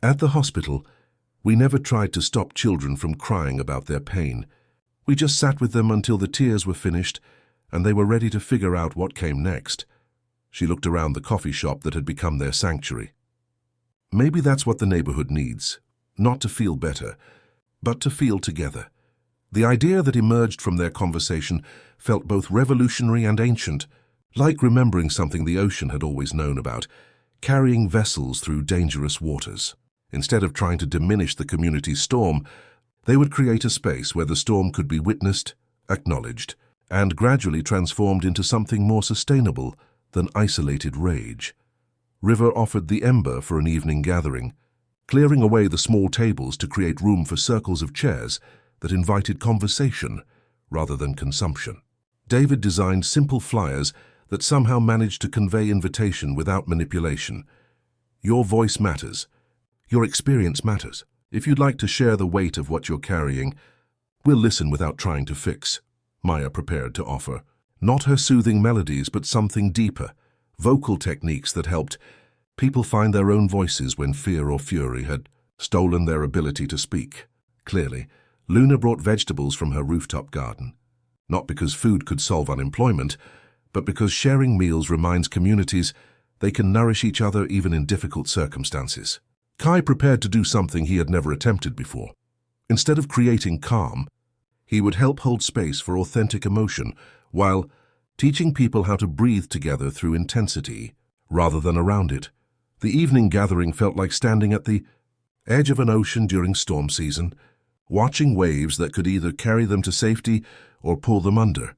S1: "At the hospital, we never tried to stop children from crying about their pain. We just sat with them until the tears were finished and they were ready to figure out what came next." She looked around the coffee shop that had become their sanctuary. "Maybe that's what the neighborhood needs, not to feel better, but to feel together." The idea that emerged from their conversation felt both revolutionary and ancient, like remembering something the ocean had always known about, carrying vessels through dangerous waters. Instead of trying to diminish the community's storm, they would create a space where the storm could be witnessed, acknowledged, and gradually transformed into something more sustainable than isolated rage. River offered the ember for an evening gathering, clearing away the small tables to create room for circles of chairs that invited conversation rather than consumption. David designed simple flyers that somehow managed to convey invitation without manipulation. "Your voice matters. Your experience matters. If you'd like to share the weight of what you're carrying, we'll listen without trying to fix," Maya prepared to offer. Not her soothing melodies, but something deeper, vocal techniques that helped people find their own voices when fear or fury had stolen their ability to speak. Clearly, Luna brought vegetables from her rooftop garden, not because food could solve unemployment, but because sharing meals reminds communities they can nourish each other even in difficult circumstances. Kai prepared to do something he had never attempted before. Instead of creating calm, he would help hold space for authentic emotion while teaching people how to breathe together through intensity rather than around it. The evening gathering felt like standing at the edge of an ocean during storm season, watching waves that could either carry them to safety or pull them under.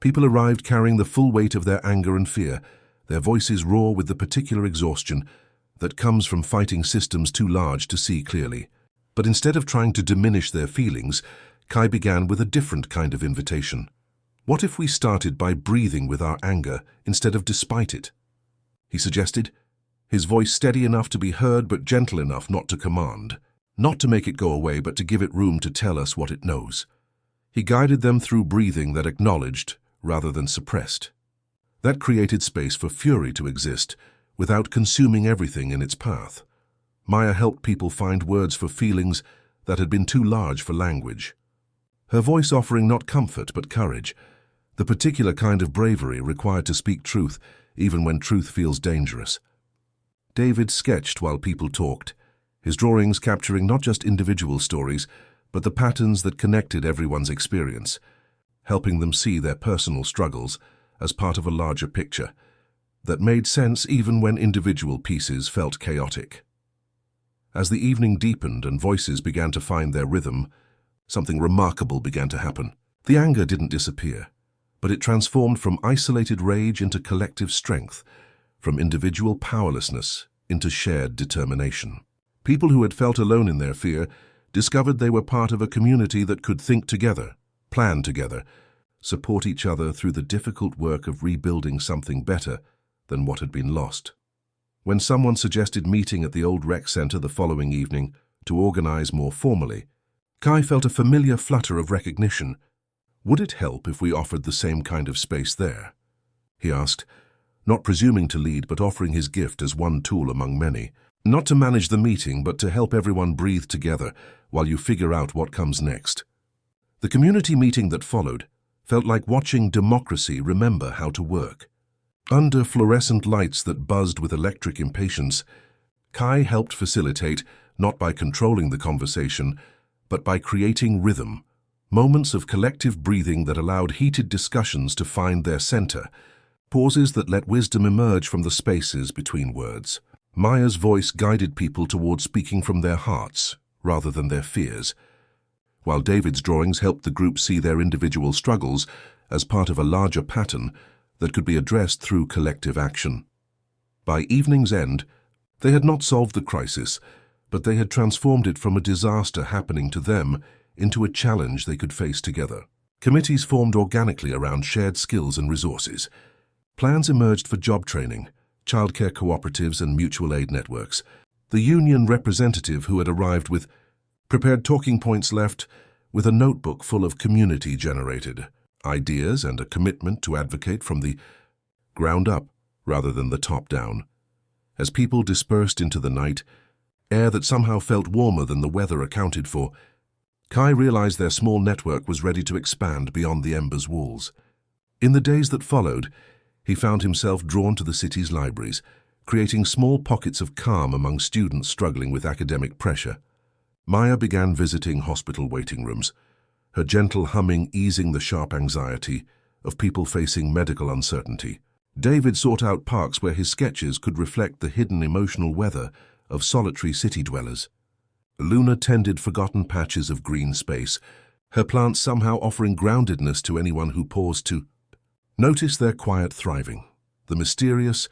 S1: People arrived carrying the full weight of their anger and fear, their voices raw with the particular exhaustion that comes from fighting systems too large to see clearly. But instead of trying to diminish their feelings, Kai began with a different kind of invitation. "What if we started by breathing with our anger instead of despite it?" he suggested, his voice steady enough to be heard but gentle enough not to command, not to make it go away but to give it room to tell us what it knows. He guided them through breathing that acknowledged rather than suppressed. That created space for fury to exist without consuming everything in its path. Maya helped people find words for feelings that had been too large for language, her voice offering not comfort but courage, the particular kind of bravery required to speak truth even when truth feels dangerous. David sketched while people talked, his drawings capturing not just individual stories, but the patterns that connected everyone's experience, helping them see their personal struggles as part of a larger picture that made sense even when individual pieces felt chaotic. As the evening deepened and voices began to find their rhythm, something remarkable began to happen. The anger didn't disappear, but it transformed from isolated rage into collective strength, from individual powerlessness into shared determination. People who had felt alone in their fear discovered they were part of a community that could think together, plan together, support each other through the difficult work of rebuilding something better than what had been lost. When someone suggested meeting at the old rec center the following evening to organize more formally, Kai felt a familiar flutter of recognition. Would it help if we offered the same kind of space there? He asked, not presuming to lead but offering his gift as one tool among many. Not to manage the meeting, but to help everyone breathe together while you figure out what comes next. The community meeting that followed felt like watching democracy remember how to work. Under fluorescent lights that buzzed with electric impatience, Kai helped facilitate, not by controlling the conversation, but by creating rhythm, moments of collective breathing that allowed heated discussions to find their center, pauses that let wisdom emerge from the spaces between words. Maya's voice guided people toward speaking from their hearts rather than their fears, while David's drawings helped the group see their individual struggles as part of a larger pattern that could be addressed through collective action. By evening's end, they had not solved the crisis, but they had transformed it from a disaster happening to them into a challenge they could face together. Committees formed organically around shared skills and resources. Plans emerged for job training, childcare cooperatives and mutual aid networks. The union representative who had arrived with prepared talking points left with a notebook full of community-generated ideas and a commitment to advocate from the ground up rather than the top down. As people dispersed into the night, air that somehow felt warmer than the weather accounted for, Kai realized their small network was ready to expand beyond the ember's walls. In the days that followed, he found himself drawn to the city's libraries, creating small pockets of calm among students struggling with academic pressure. Maya began visiting hospital waiting rooms, her gentle humming easing the sharp anxiety of people facing medical uncertainty. David sought out parks where his sketches could reflect the hidden emotional weather of solitary city dwellers. Luna tended forgotten patches of green space, her plants somehow offering groundedness to anyone who paused to notice their quiet thriving. The mysterious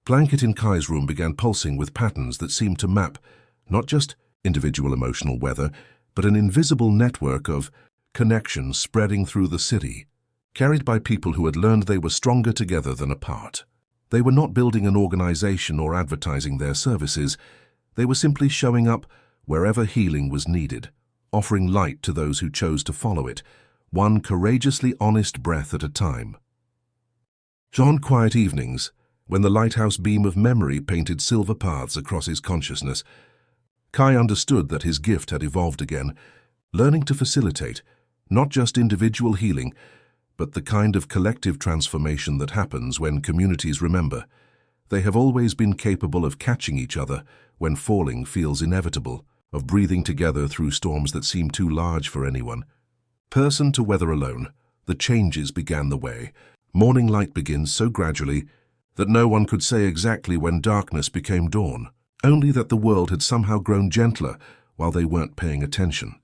S1: blanket in Kai's room began pulsing with patterns that seemed to map not just individual emotional weather, but an invisible network of connections spreading through the city, carried by people who had learned they were stronger together than apart. They were not building an organization or advertising their services. They were simply showing up wherever healing was needed, offering light to those who chose to follow it, one courageously honest breath at a time. On quiet evenings, when the lighthouse beam of memory painted silver paths across his consciousness, Kai understood that his gift had evolved again, learning to facilitate not just individual healing, but the kind of collective transformation that happens when communities remember. They have always been capable of catching each other when falling feels inevitable, of breathing together through storms that seem too large for anyone. Person to weather alone, the changes began the way. Morning light begins so gradually that no one could say exactly when darkness became dawn, only that the world had somehow grown gentler while they weren't paying attention.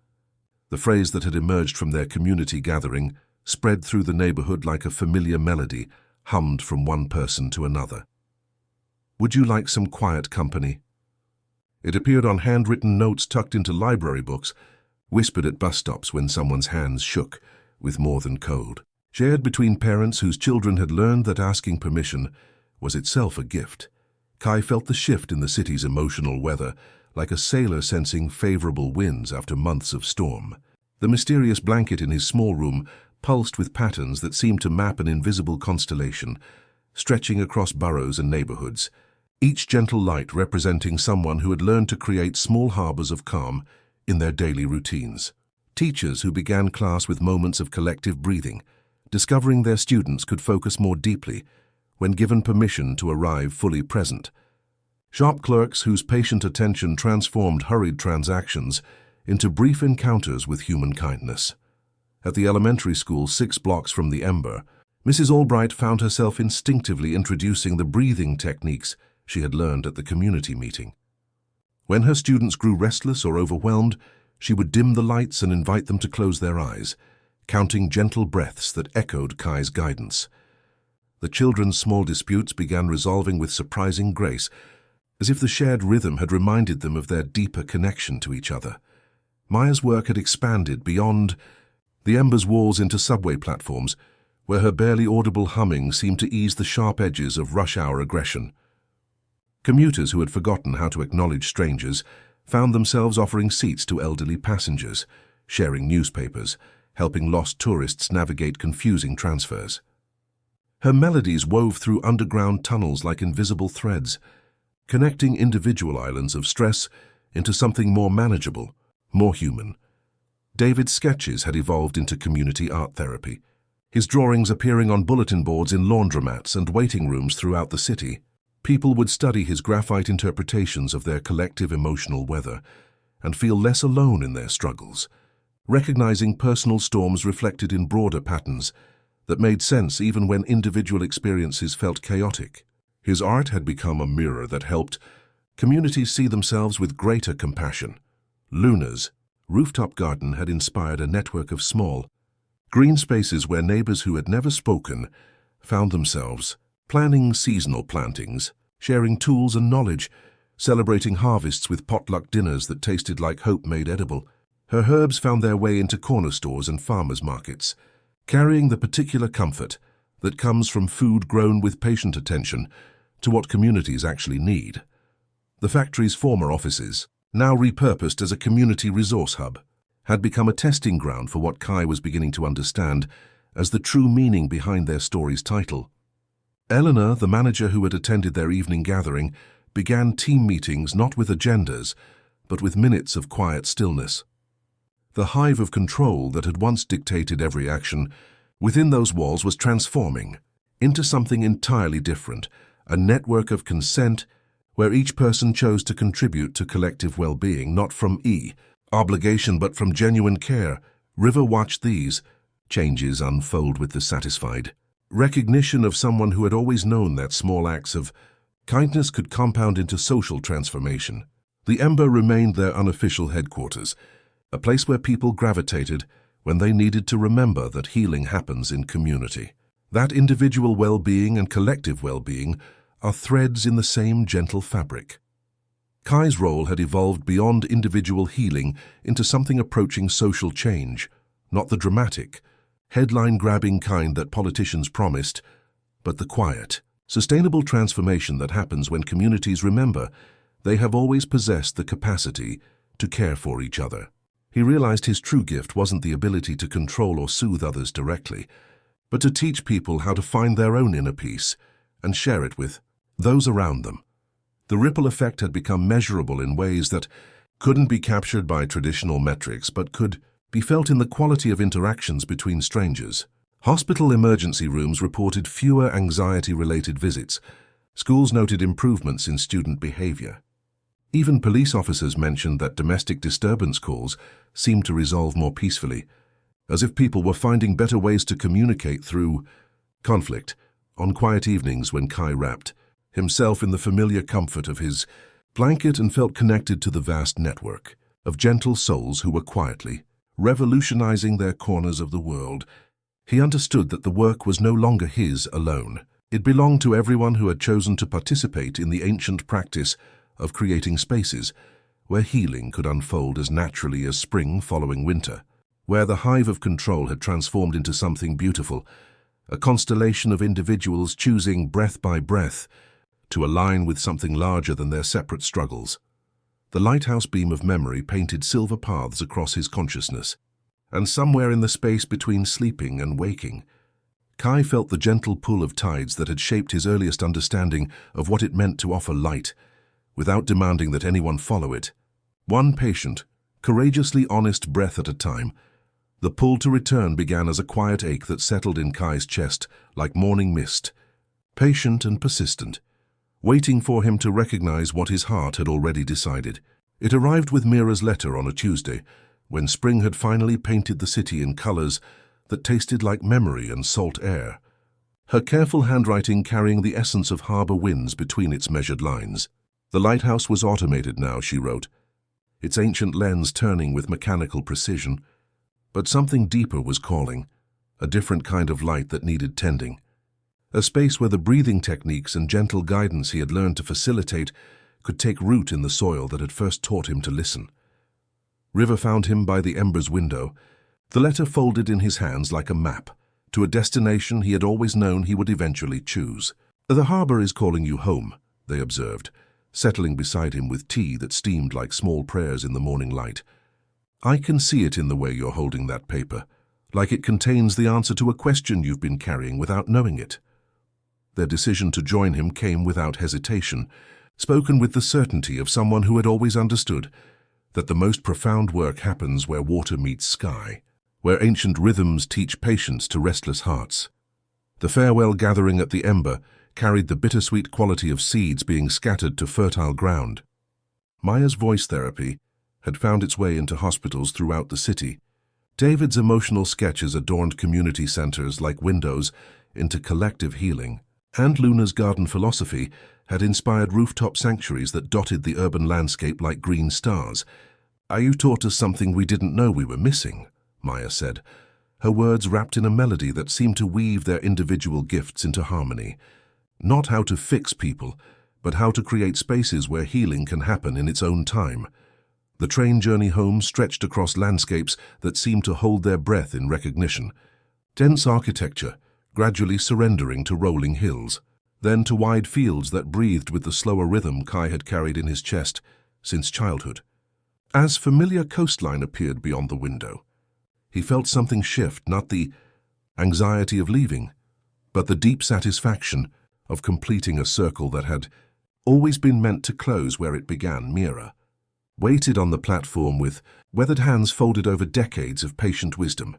S1: The phrase that had emerged from their community gathering spread through the neighborhood like a familiar melody, hummed from one person to another. "Would you like some quiet company?" It appeared on handwritten notes tucked into library books, whispered at bus stops when someone's hands shook with more than cold, shared between parents whose children had learned that asking permission was itself a gift. Kai felt the shift in the city's emotional weather, like a sailor sensing favorable winds after months of storm. The mysterious blanket in his small room pulsed with patterns that seemed to map an invisible constellation, stretching across boroughs and neighborhoods, each gentle light representing someone who had learned to create small harbors of calm in their daily routines. Teachers who began class with moments of collective breathing, discovering their students could focus more deeply when given permission to arrive fully present. Shop clerks whose patient attention transformed hurried transactions into brief encounters with human kindness. At the elementary school 6 blocks from the Ember, Mrs. Albright found herself instinctively introducing the breathing techniques she had learned at the community meeting. When her students grew restless or overwhelmed, she would dim the lights and invite them to close their eyes, counting gentle breaths that echoed Kai's guidance. The children's small disputes began resolving with surprising grace, as if the shared rhythm had reminded them of their deeper connection to each other. Maya's work had expanded beyond the Ember's walls into subway platforms, where her barely audible humming seemed to ease the sharp edges of rush-hour aggression. Commuters who had forgotten how to acknowledge strangers found themselves offering seats to elderly passengers, sharing newspapers, helping lost tourists navigate confusing transfers. Her melodies wove through underground tunnels like invisible threads, connecting individual islands of stress into something more manageable, more human. David's sketches had evolved into community art therapy, his drawings appearing on bulletin boards in laundromats and waiting rooms throughout the city. People would study his graphite interpretations of their collective emotional weather and feel less alone in their struggles, recognizing personal storms reflected in broader patterns that made sense even when individual experiences felt chaotic. His art had become a mirror that helped communities see themselves with greater compassion. Luna's rooftop garden had inspired a network of small, green spaces where neighbors who had never spoken found themselves planning seasonal plantings, sharing tools and knowledge, celebrating harvests with potluck dinners that tasted like hope made edible. Her herbs found their way into corner stores and farmers' markets, carrying the particular comfort that comes from food grown with patient attention to what communities actually need. The factory's former offices, now repurposed as a community resource hub, had become a testing ground for what Kai was beginning to understand as the true meaning behind their story's title. Eleanor, the manager who had attended their evening gathering, began team meetings not with agendas, but with minutes of quiet stillness. The hive of control that had once dictated every action within those walls was transforming into something entirely different, a network of consent where each person chose to contribute to collective well-being, not from obligation but from genuine care. River watched these changes unfold with the satisfied recognition of someone who had always known that small acts of kindness could compound into social transformation. The Ember remained their unofficial headquarters, a place where people gravitated when they needed to remember that healing happens in community, that individual well-being and collective well-being are threads in the same gentle fabric. Kai's role had evolved beyond individual healing into something approaching social change, not the dramatic, headline-grabbing kind that politicians promised, but the quiet, sustainable transformation that happens when communities remember they have always possessed the capacity to care for each other. He realized his true gift wasn't the ability to control or soothe others directly, but to teach people how to find their own inner peace and share it with those around them. The ripple effect had become measurable in ways that couldn't be captured by traditional metrics but could be felt in the quality of interactions between strangers. Hospital emergency rooms reported fewer anxiety-related visits. Schools noted improvements in student behavior. Even police officers mentioned that domestic disturbance calls seemed to resolve more peacefully, as if people were finding better ways to communicate through conflict. On quiet evenings when Kai wrapped himself in the familiar comfort of his blanket and felt connected to the vast network of gentle souls who were quietly revolutionizing their corners of the world, he understood that the work was no longer his alone. It belonged to everyone who had chosen to participate in the ancient practice of creating spaces where healing could unfold as naturally as spring following winter, where the hive of control had transformed into something beautiful, a constellation of individuals choosing breath by breath to align with something larger than their separate struggles. The lighthouse beam of memory painted silver paths across his consciousness, and somewhere in the space between sleeping and waking, Kai felt the gentle pull of tides that had shaped his earliest understanding of what it meant to offer light, without demanding that anyone follow it. One patient, courageously honest breath at a time, the pull to return began as a quiet ache that settled in Kai's chest like morning mist, patient and persistent, waiting for him to recognize what his heart had already decided. It arrived with Mira's letter on a Tuesday, when spring had finally painted the city in colors that tasted like memory and salt air, her careful handwriting carrying the essence of harbor winds between its measured lines. The lighthouse was automated now, she wrote, its ancient lens turning with mechanical precision. But something deeper was calling, a different kind of light that needed tending. A space where the breathing techniques and gentle guidance he had learned to facilitate could take root in the soil that had first taught him to listen. River found him by the ember's window, the letter folded in his hands like a map, to a destination he had always known he would eventually choose. "The harbor is calling you home," they observed, settling beside him with tea that steamed like small prayers in the morning light. "I can see it in the way you're holding that paper, like it contains the answer to a question you've been carrying without knowing it." Their decision to join him came without hesitation, spoken with the certainty of someone who had always understood that the most profound work happens where water meets sky, where ancient rhythms teach patience to restless hearts. The farewell gathering at the ember carried the bittersweet quality of seeds being scattered to fertile ground. Maya's voice therapy had found its way into hospitals throughout the city. David's emotional sketches adorned community centers like windows into collective healing, and Luna's garden philosophy had inspired rooftop sanctuaries that dotted the urban landscape like green stars. "You taught us something we didn't know we were missing," Maya said, her words wrapped in a melody that seemed to weave their individual gifts into harmony. Not how to fix people, but how to create spaces where healing can happen in its own time. The train journey home stretched across landscapes that seemed to hold their breath in recognition. Dense architecture, gradually surrendering to rolling hills, then to wide fields that breathed with the slower rhythm Kai had carried in his chest since childhood. As familiar coastline appeared beyond the window, he felt something shift, not the anxiety of leaving, but the deep satisfaction of completing a circle that had always been meant to close where it began. Mira waited on the platform with weathered hands folded over decades of patient wisdom,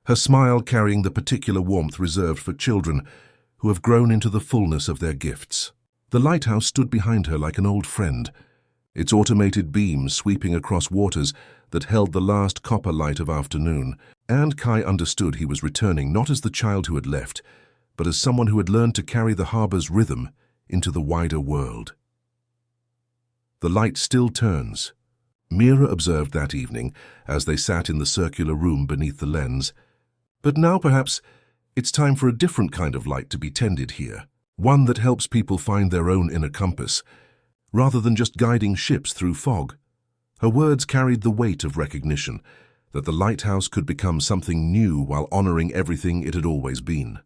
S1: her smile carrying the particular warmth reserved for children who have grown into the fullness of their gifts. The lighthouse stood behind her like an old friend, its automated beams sweeping across waters that held the last copper light of afternoon, and Kai understood he was returning not as the child who had left, but as someone who had learned to carry the harbor's rhythm into the wider world. The light still turns, Mira observed that evening as they sat in the circular room beneath the lens. But now perhaps it's time for a different kind of light to be tended here, one that helps people find their own inner compass, rather than just guiding ships through fog. Her words carried the weight of recognition that the lighthouse could become something new while honoring everything it had always been.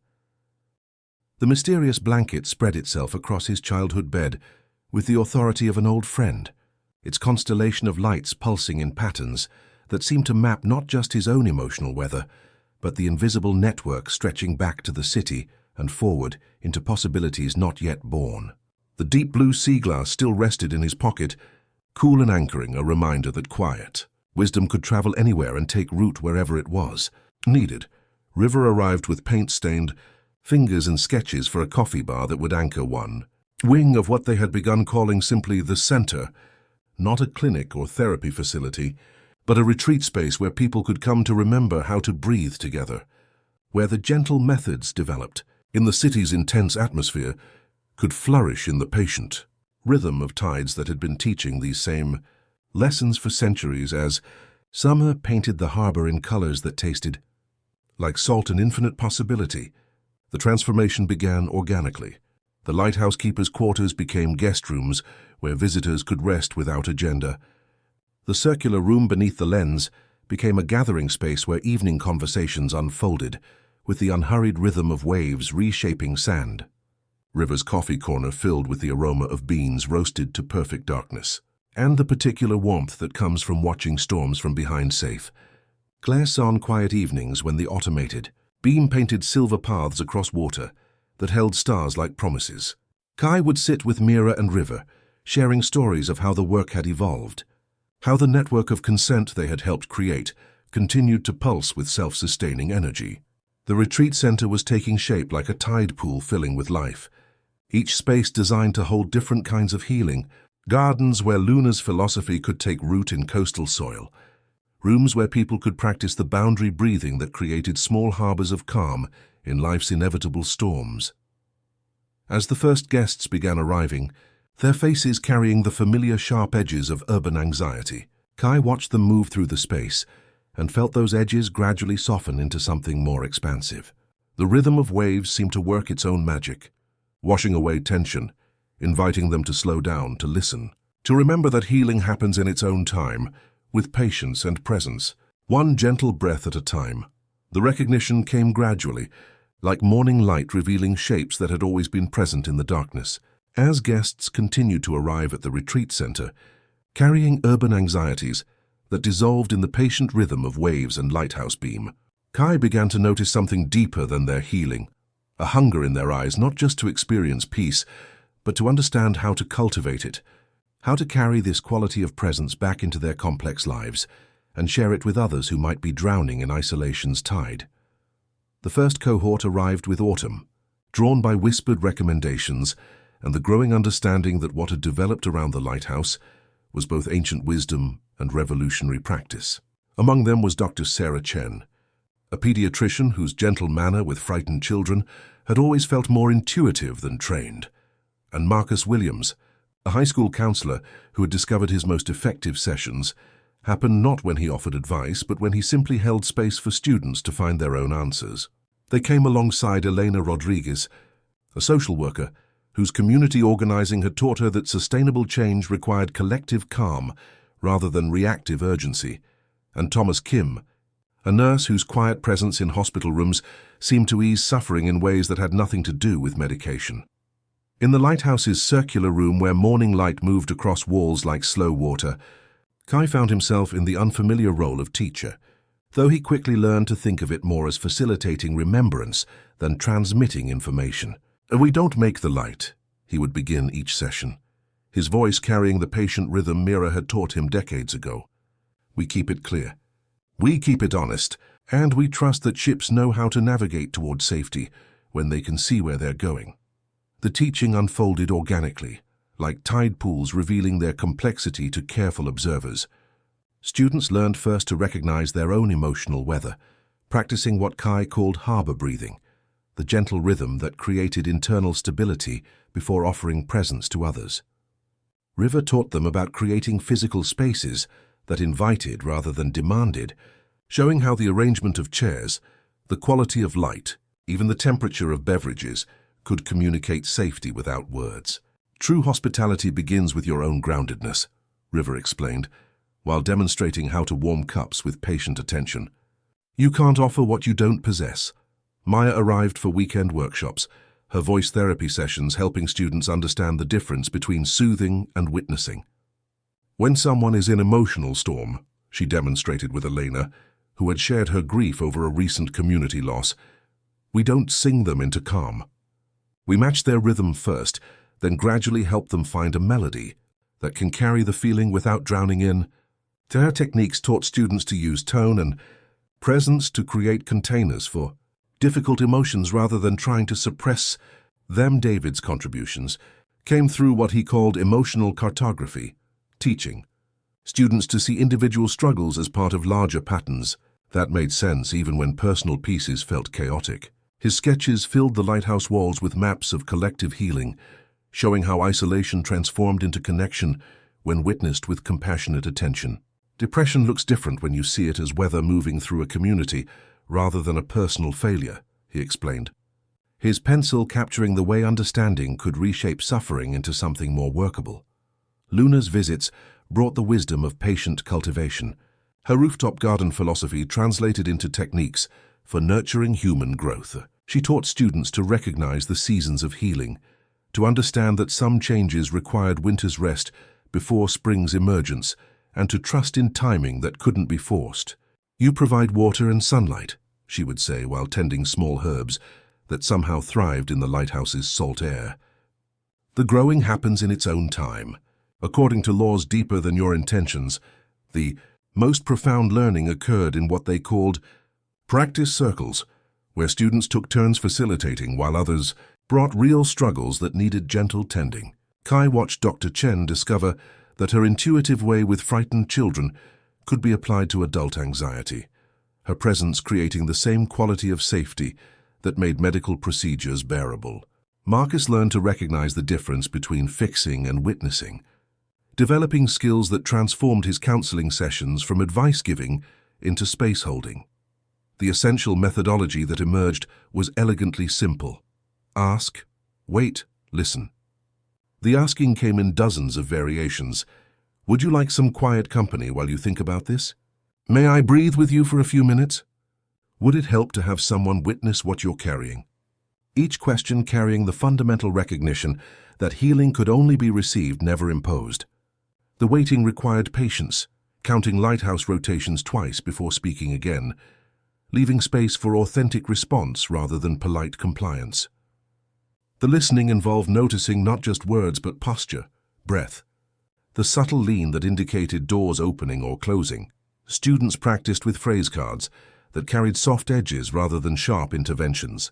S1: The mysterious blanket spread itself across his childhood bed with the authority of an old friend, its constellation of lights pulsing in patterns that seemed to map not just his own emotional weather, but the invisible network stretching back to the city and forward into possibilities not yet born. The deep blue sea glass still rested in his pocket, cool and anchoring, a reminder that quiet wisdom could travel anywhere and take root wherever it was needed. River arrived with paint-stained fingers and sketches for a coffee bar that would anchor one wing of what they had begun calling simply the center, not a clinic or therapy facility, but a retreat space where people could come to remember how to breathe together, where the gentle methods developed in the city's intense atmosphere could flourish in the patient rhythm of tides that had been teaching these same lessons for centuries. As summer painted the harbor in colors that tasted like salt and infinite possibility, the transformation began organically. The lighthouse keeper's quarters became guest rooms where visitors could rest without agenda. The circular room beneath the lens became a gathering space where evening conversations unfolded, with the unhurried rhythm of waves reshaping sand. River's coffee corner filled with the aroma of beans roasted to perfect darkness, and the particular warmth that comes from watching storms from behind safe glass on quiet evenings when the automated, beam-painted silver paths across water that held stars like promises. Kai would sit with Mira and River, sharing stories of how the work had evolved, how the network of consent they had helped create continued to pulse with self-sustaining energy. The retreat center was taking shape like a tide pool filling with life, each space designed to hold different kinds of healing, gardens where Luna's philosophy could take root in coastal soil, rooms where people could practice the boundary breathing that created small harbors of calm in life's inevitable storms. As the first guests began arriving, their faces carrying the familiar sharp edges of urban anxiety, Kai watched them move through the space and felt those edges gradually soften into something more expansive. The rhythm of waves seemed to work its own magic, washing away tension, inviting them to slow down, to listen, to remember that healing happens in its own time, with patience and presence, one gentle breath at a time. The recognition came gradually, like morning light revealing shapes that had always been present in the darkness. As guests continued to arrive at the retreat center, carrying urban anxieties that dissolved in the patient rhythm of waves and lighthouse beam, Kai began to notice something deeper than their healing, a hunger in their eyes not just to experience peace, but to understand how to cultivate it, how to carry this quality of presence back into their complex lives and share it with others who might be drowning in isolation's tide. The first cohort arrived with autumn, drawn by whispered recommendations and the growing understanding that what had developed around the lighthouse was both ancient wisdom and revolutionary practice. Among them was Dr. Sarah Chen, a pediatrician whose gentle manner with frightened children had always felt more intuitive than trained, and Marcus Williams, a high school counselor who had discovered his most effective sessions happened not when he offered advice, but when he simply held space for students to find their own answers. They came alongside Elena Rodriguez, a social worker whose community organizing had taught her that sustainable change required collective calm rather than reactive urgency, and Thomas Kim, a nurse whose quiet presence in hospital rooms seemed to ease suffering in ways that had nothing to do with medication. In the lighthouse's circular room where morning light moved across walls like slow water, Kai found himself in the unfamiliar role of teacher, though he quickly learned to think of it more as facilitating remembrance than transmitting information. "We don't make the light," he would begin each session, his voice carrying the patient rhythm Mira had taught him decades ago. "We keep it clear. We keep it honest, and we trust that ships know how to navigate toward safety when they can see where they're going." The teaching unfolded organically, like tide pools revealing their complexity to careful observers. Students learned first to recognize their own emotional weather, practicing what Kai called harbor breathing, the gentle rhythm that created internal stability before offering presence to others. River taught them about creating physical spaces that invited rather than demanded, showing how the arrangement of chairs, the quality of light, even the temperature of beverages, could communicate safety without words. "True hospitality begins with your own groundedness," River explained, while demonstrating how to warm cups with patient attention. "You can't offer what you don't possess." Maya arrived for weekend workshops, her voice therapy sessions helping students understand the difference between soothing and witnessing. "When someone is in emotional storm," she demonstrated with Elena, who had shared her grief over a recent community loss, "we don't sing them into calm. We match their rhythm first, then gradually help them find a melody that can carry the feeling without drowning in." Their techniques taught students to use tone and presence to create containers for difficult emotions rather than trying to suppress them. David's contributions came through what he called emotional cartography, teaching students to see individual struggles as part of larger patterns. That made sense even when personal pieces felt chaotic. His sketches filled the lighthouse walls with maps of collective healing, showing how isolation transformed into connection when witnessed with compassionate attention. "Depression looks different when you see it as weather moving through a community rather than a personal failure," he explained, his pencil capturing the way understanding could reshape suffering into something more workable. Luna's visits brought the wisdom of patient cultivation, her rooftop garden philosophy translated into techniques for nurturing human growth. She taught students to recognize the seasons of healing, to understand that some changes required winter's rest before spring's emergence, and to trust in timing that couldn't be forced. "You provide water and sunlight," she would say while tending small herbs that somehow thrived in the lighthouse's salt air. "The growing happens in its own time. According to laws deeper than your intentions, the most profound learning occurred in what they called practice circles, where students took turns facilitating while others brought real struggles that needed gentle tending." Kai watched Dr. Chen discover that her intuitive way with frightened children could be applied to adult anxiety, her presence creating the same quality of safety that made medical procedures bearable. Marcus learned to recognize the difference between fixing and witnessing, developing skills that transformed his counseling sessions from advice-giving into space-holding. The essential methodology that emerged was elegantly simple. Ask, wait, listen. The asking came in dozens of variations. "Would you like some quiet company while you think about this? May I breathe with you for a few minutes? Would it help to have someone witness what you're carrying?" Each question carrying the fundamental recognition that healing could only be received, never imposed. The waiting required patience, counting lighthouse rotations twice before speaking again, leaving space for authentic response rather than polite compliance. The listening involved noticing not just words but posture, breath, the subtle lean that indicated doors opening or closing. Students practiced with phrase cards that carried soft edges rather than sharp interventions.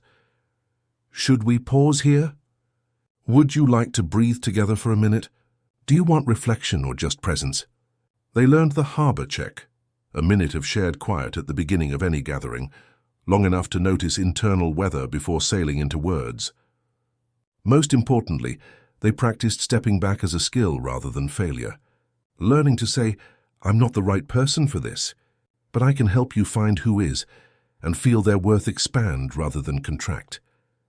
S1: Should we pause here? Would you like to breathe together for a minute? Do you want reflection or just presence? They learned the harbor check, a minute of shared quiet at the beginning of any gathering, long enough to notice internal weather before sailing into words. Most importantly, they practiced stepping back as a skill rather than failure, learning to say, "I'm not the right person for this, but I can help you find who is," and feel their worth expand rather than contract.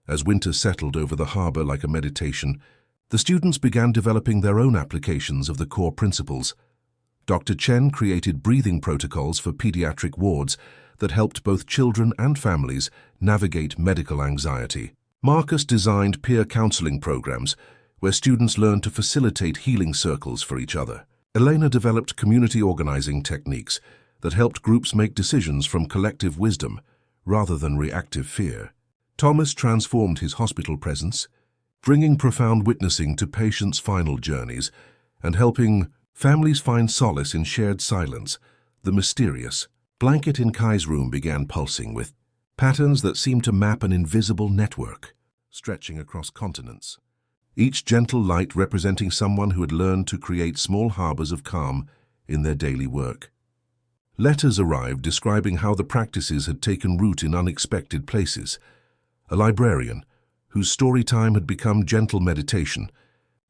S1: As winter settled over the harbor like a meditation, the students began developing their own applications of the core principles. Dr. Chen created breathing protocols for pediatric wards that helped both children and families navigate medical anxiety. Marcus designed peer counseling programs where students learned to facilitate healing circles for each other. Elena developed community organizing techniques that helped groups make decisions from collective wisdom rather than reactive fear. Thomas transformed his hospital presence, bringing profound witnessing to patients' final journeys and helping families find solace in shared silence. The mysterious blanket in Kai's room began pulsing with patterns that seemed to map an invisible network, stretching across continents. Each gentle light representing someone who had learned to create small harbors of calm in their daily work. Letters arrived describing how the practices had taken root in unexpected places. A librarian, whose story time had become gentle meditation.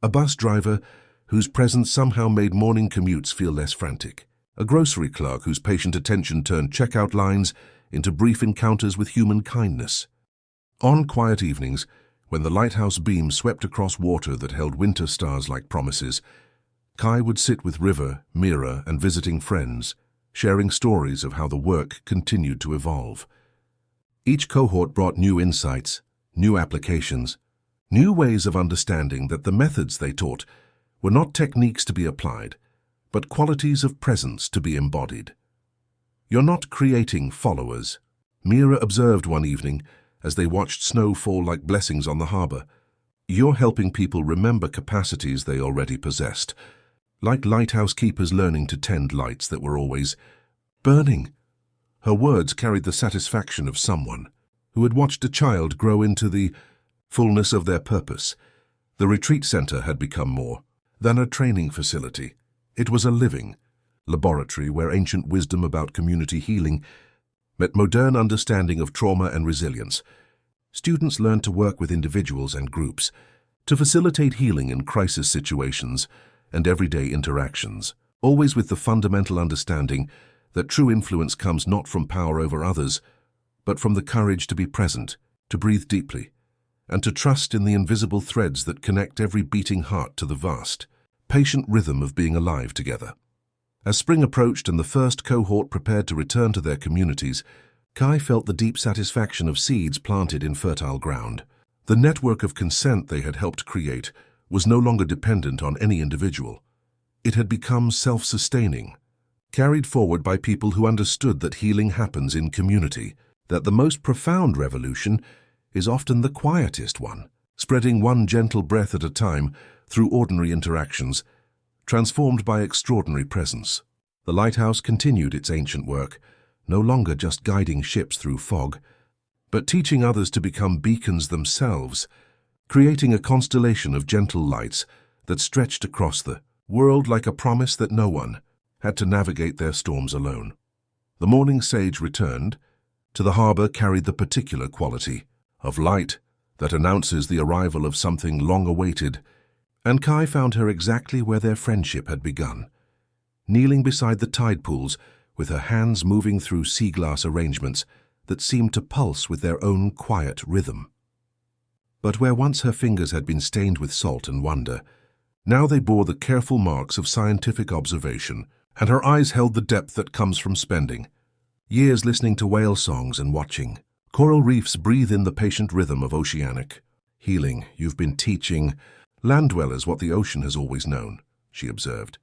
S1: A bus driver, whose presence somehow made morning commutes feel less frantic. A grocery clerk whose patient attention turned checkout lines into brief encounters with human kindness. On quiet evenings, when the lighthouse beam swept across water that held winter stars like promises, Kai would sit with River, Mira, and visiting friends, sharing stories of how the work continued to evolve. Each cohort brought new insights, new applications, new ways of understanding that the methods they taught were not techniques to be applied, but qualities of presence to be embodied. "You're not creating followers," Mira observed one evening as they watched snow fall like blessings on the harbor. "You're helping people remember capacities they already possessed, like lighthouse keepers learning to tend lights that were always burning." Her words carried the satisfaction of someone who had watched a child grow into the fullness of their purpose. The retreat center had become more than a training facility. It was a living laboratory where ancient wisdom about community healing met modern understanding of trauma and resilience. Students learned to work with individuals and groups to facilitate healing in crisis situations and everyday interactions, always with the fundamental understanding that true influence comes not from power over others, but from the courage to be present, to breathe deeply, and to trust in the invisible threads that connect every beating heart to the vast, patient rhythm of being alive together. As spring approached and the first cohort prepared to return to their communities, Kai felt the deep satisfaction of seeds planted in fertile ground. The network of consent they had helped create was no longer dependent on any individual. It had become self-sustaining, carried forward by people who understood that healing happens in community, that the most profound revolution is often the quietest one, spreading one gentle breath at a time through ordinary interactions, transformed by extraordinary presence. The lighthouse continued its ancient work, no longer just guiding ships through fog, but teaching others to become beacons themselves, creating a constellation of gentle lights that stretched across the world like a promise that no one had to navigate their storms alone. The morning sage returned. To the harbor carried the particular quality of light that announces the arrival of something long awaited, and Kai found her exactly where their friendship had begun, kneeling beside the tide pools with her hands moving through sea glass arrangements that seemed to pulse with their own quiet rhythm. But where once her fingers had been stained with salt and wonder, now they bore the careful marks of scientific observation, and her eyes held the depth that comes from spending years listening to whale songs and watching coral reefs breathe in the patient rhythm of oceanic healing. "You've been teaching land dwellers what the ocean has always known," she observed,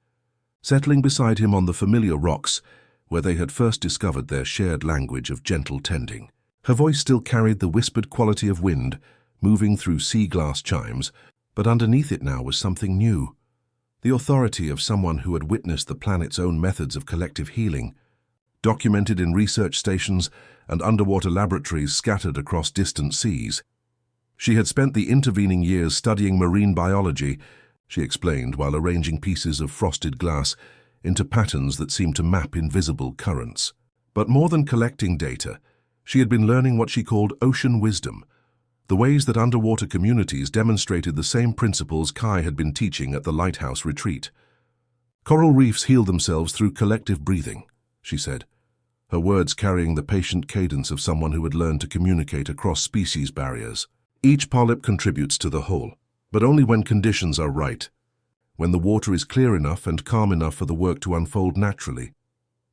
S1: settling beside him on the familiar rocks where they had first discovered their shared language of gentle tending. Her voice still carried the whispered quality of wind moving through sea glass chimes, but underneath it now was something new. The authority of someone who had witnessed the planet's own methods of collective healing, documented in research stations and underwater laboratories scattered across distant seas. She had spent the intervening years studying marine biology, she explained while arranging pieces of frosted glass into patterns that seemed to map invisible currents. But more than collecting data, she had been learning what she called ocean wisdom, the ways that underwater communities demonstrated the same principles Kai had been teaching at the lighthouse retreat. Coral reefs heal themselves through collective breathing, she said, her words carrying the patient cadence of someone who had learned to communicate across species barriers. Each polyp contributes to the whole, but only when conditions are right, when the water is clear enough and calm enough for the work to unfold naturally.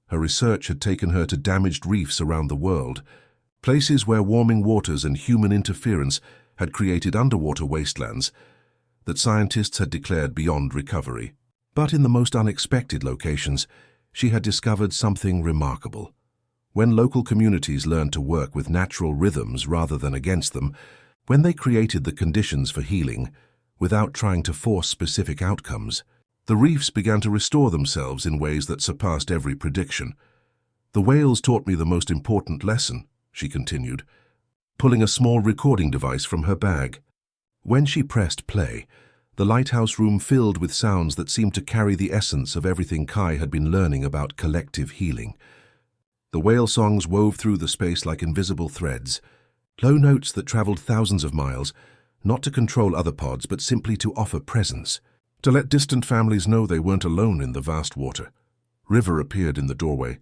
S1: Her research had taken her to damaged reefs around the world, places where warming waters and human interference had created underwater wastelands that scientists had declared beyond recovery. But in the most unexpected locations, she had discovered something remarkable. When local communities learned to work with natural rhythms rather than against them, when they created the conditions for healing without trying to force specific outcomes, the reefs began to restore themselves in ways that surpassed every prediction. The whales taught me the most important lesson, she continued, pulling a small recording device from her bag. When she pressed play, the lighthouse room filled with sounds that seemed to carry the essence of everything Kai had been learning about collective healing. The whale songs wove through the space like invisible threads, low notes that traveled thousands of miles, not to control other pods but simply to offer presence, to let distant families know they weren't alone in the vast water. River appeared in the doorway,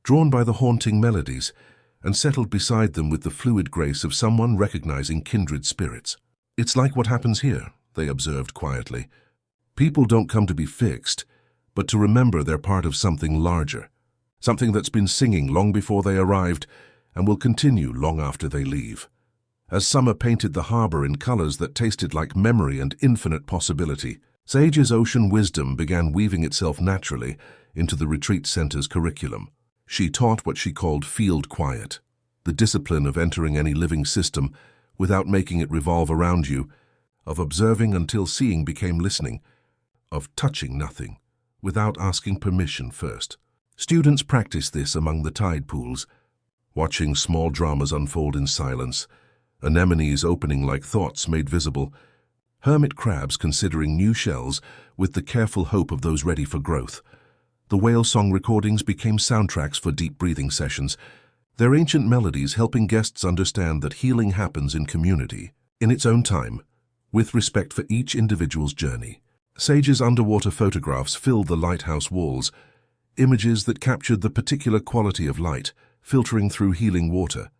S1: drawn by the haunting melodies, and settled beside them with the fluid grace of someone recognizing kindred spirits. "It's like what happens here," they observed quietly. "People don't come to be fixed, but to remember they're part of something larger, something that's been singing long before they arrived and will continue long after they leave." As summer painted the harbor in colors that tasted like memory and infinite possibility, Sage's ocean wisdom began weaving itself naturally into the retreat center's curriculum. She taught what she called field quiet, the discipline of entering any living system without making it revolve around you, of observing until seeing became listening, of touching nothing without asking permission first. Students practiced this among the tide pools, watching small dramas unfold in silence, anemones opening like thoughts made visible, hermit crabs considering new shells with the careful hope of those ready for growth. The whale song recordings became soundtracks for deep breathing sessions, their ancient melodies helping guests understand that healing happens in community, in its own time, with respect for each individual's journey. Sage's underwater photographs filled the lighthouse walls, images that captured the particular quality of light filtering through healing water,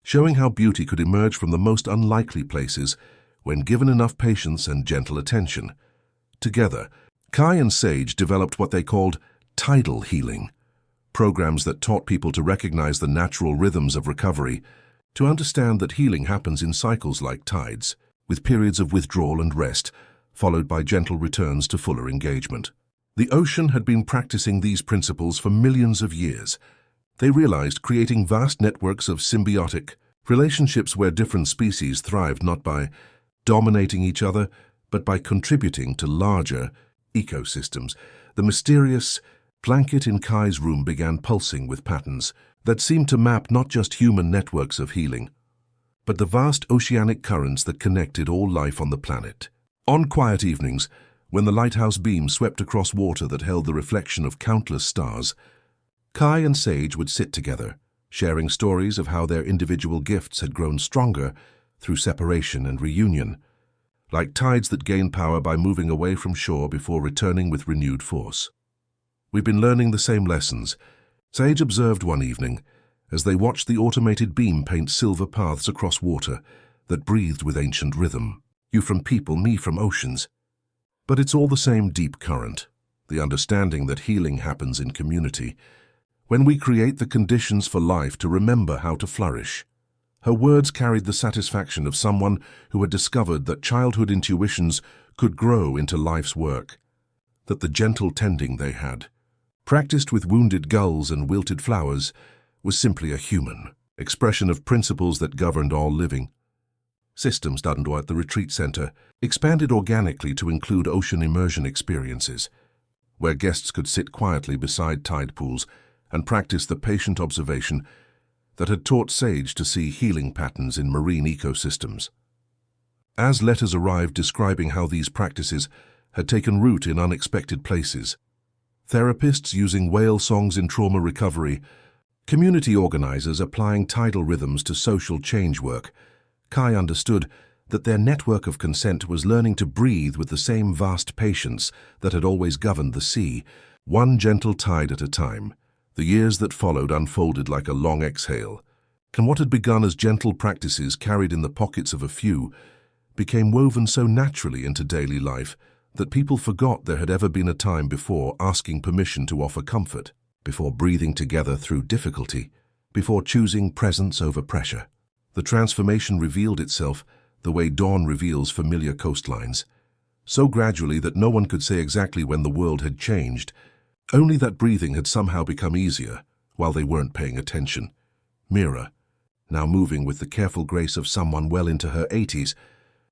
S1: showing how beauty could emerge from the most unlikely places when given enough patience and gentle attention. Together, Kai and Sage developed what they called tidal healing, programs that taught people to recognize the natural rhythms of recovery, to understand that healing happens in cycles like tides, with periods of withdrawal and rest, followed by gentle returns to fuller engagement. The ocean had been practicing these principles for millions of years. They realized creating vast networks of symbiotic relationships where different species thrived not by dominating each other, but by contributing to larger ecosystems. The mysterious blanket in Kai's room began pulsing with patterns that seemed to map not just human networks of healing, but the vast oceanic currents that connected all life on the planet. On quiet evenings, when the lighthouse beam swept across water that held the reflection of countless stars, Kai and Sage would sit together, sharing stories of how their individual gifts had grown stronger through separation and reunion, like tides that gain power by moving away from shore before returning with renewed force. "We've been learning the same lessons," Sage observed one evening, as they watched the automated beam paint silver paths across water that breathed with ancient rhythm. "You from people, me from oceans. But it's all the same deep current, the understanding that healing happens in community, when we create the conditions for life to remember how to flourish." Her words carried the satisfaction of someone who had discovered that childhood intuitions could grow into life's work, that the gentle tending they had, practiced with wounded gulls and wilted flowers, was simply a human expression of principles that governed all living. systems done at the retreat center expanded organically to include ocean immersion experiences, where guests could sit quietly beside tide pools and practice the patient observation that had taught Sage to see healing patterns in marine ecosystems. As letters arrived describing how these practices had taken root in unexpected places, therapists using whale songs in trauma recovery, community organizers applying tidal rhythms to social change work, Kai understood that their network of consent was learning to breathe with the same vast patience that had always governed the sea, one gentle tide at a time. The years that followed unfolded like a long exhale, and what had begun as gentle practices carried in the pockets of a few became woven so naturally into daily life that people forgot there had ever been a time before asking permission to offer comfort, before breathing together through difficulty, before choosing presence over pressure. The transformation revealed itself the way dawn reveals familiar coastlines, so gradually that no one could say exactly when the world had changed, only that breathing had somehow become easier while they weren't paying attention. Mira, now moving with the careful grace of someone well into her 80s,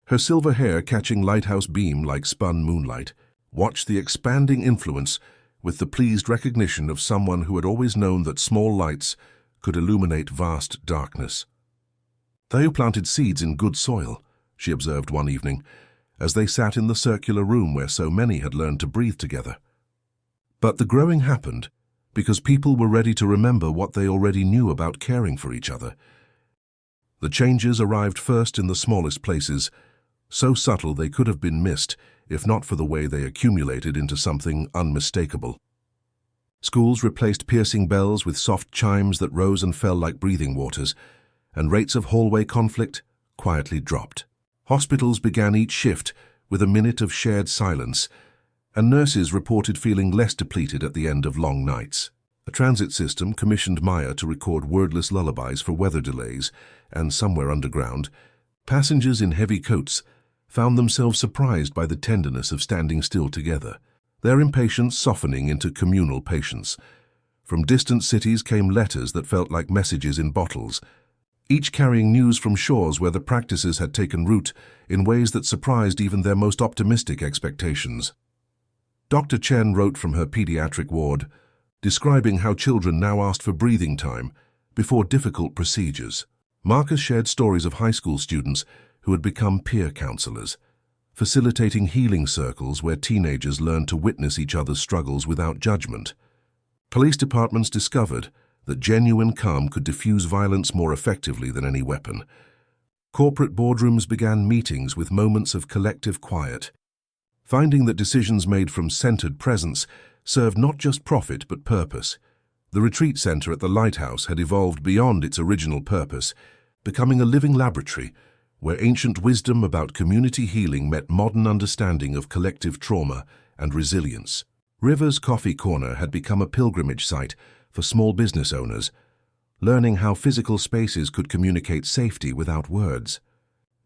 S1: her silver hair catching lighthouse beam like spun moonlight, watched the expanding influence with the pleased recognition of someone who had always known that small lights could illuminate vast darkness. "They planted seeds in good soil," she observed one evening, as they sat in the circular room where so many had learned to breathe together. But the growing happened because people were ready to remember what they already knew about caring for each other. The changes arrived first in the smallest places, so subtle they could have been missed if not for the way they accumulated into something unmistakable. Schools replaced piercing bells with soft chimes that rose and fell like breathing waters, and rates of hallway conflict quietly dropped. Hospitals began each shift with a minute of shared silence, and nurses reported feeling less depleted at the end of long nights. A transit system commissioned Maya to record wordless lullabies for weather delays, and somewhere underground, passengers in heavy coats found themselves surprised by the tenderness of standing still together, their impatience softening into communal patience. From distant cities came letters that felt like messages in bottles, each carrying news from shores where the practices had taken root in ways that surprised even their most optimistic expectations. Dr. Chen wrote from her pediatric ward, describing how children now asked for breathing time before difficult procedures. Marcus shared stories of high school students who had become peer counselors, facilitating healing circles where teenagers learned to witness each other's struggles without judgment. Police departments discovered that genuine calm could diffuse violence more effectively than any weapon. Corporate boardrooms began meetings with moments of collective quiet, finding that decisions made from centered presence served not just profit but purpose. The retreat center at the lighthouse had evolved beyond its original purpose, becoming a living laboratory where ancient wisdom about community healing met modern understanding of collective trauma and resilience. River's Coffee Corner had become a pilgrimage site for small business owners, learning how physical spaces could communicate safety without words.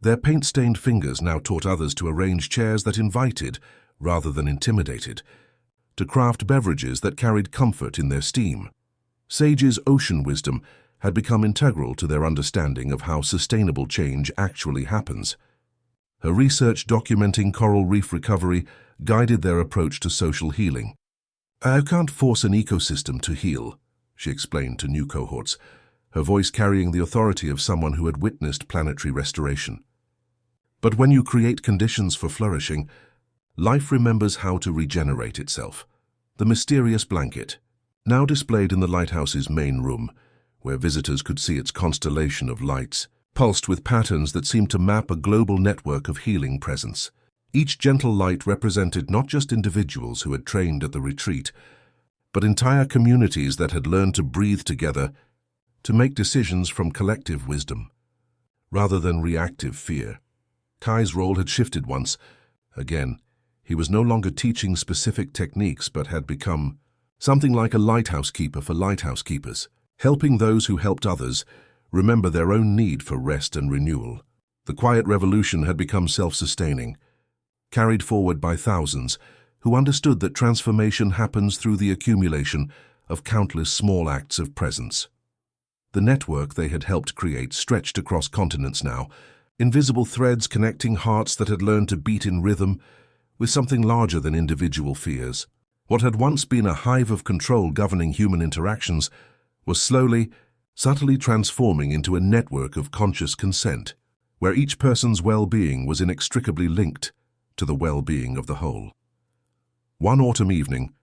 S1: Their paint-stained fingers now taught others to arrange chairs that invited rather than intimidated, to craft beverages that carried comfort in their steam. Sage's ocean wisdom had become integral to their understanding of how sustainable change actually happens. Her research documenting coral reef recovery guided their approach to social healing. "I can't force an ecosystem to heal," she explained to new cohorts, her voice carrying the authority of someone who had witnessed planetary restoration. "But when you create conditions for flourishing, life remembers how to regenerate itself." The mysterious blanket, now displayed in the lighthouse's main room, where visitors could see its constellation of lights, pulsed with patterns that seemed to map a global network of healing presence. Each gentle light represented not just individuals who had trained at the retreat, but entire communities that had learned to breathe together, to make decisions from collective wisdom, rather than reactive fear. Kai's role had shifted once. Again, he was no longer teaching specific techniques, but had become something like a lighthouse keeper for lighthouse keepers, helping those who helped others remember their own need for rest and renewal. The quiet revolution had become self-sustaining, carried forward by thousands who understood that transformation happens through the accumulation of countless small acts of presence. The network they had helped create stretched across continents now, invisible threads connecting hearts that had learned to beat in rhythm with something larger than individual fears. What had once been a hive of control governing human interactions was slowly, subtly transforming into a network of conscious consent, where each person's well-being was inextricably linked to the well-being of the whole. One autumn evening,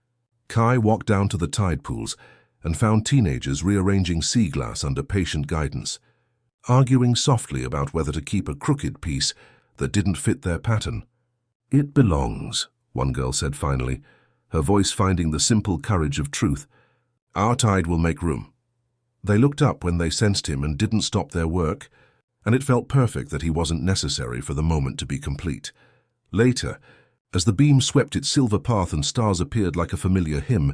S1: Kai walked down to the tide pools and found teenagers rearranging sea glass under patient guidance, arguing softly about whether to keep a crooked piece that didn't fit their pattern. "It belongs," one girl said finally, her voice finding the simple courage of truth. "Our tide will make room." They looked up when they sensed him and didn't stop their work, and it felt perfect that he wasn't necessary for the moment to be complete. Later, as the beam swept its silver path and stars appeared like a familiar hymn,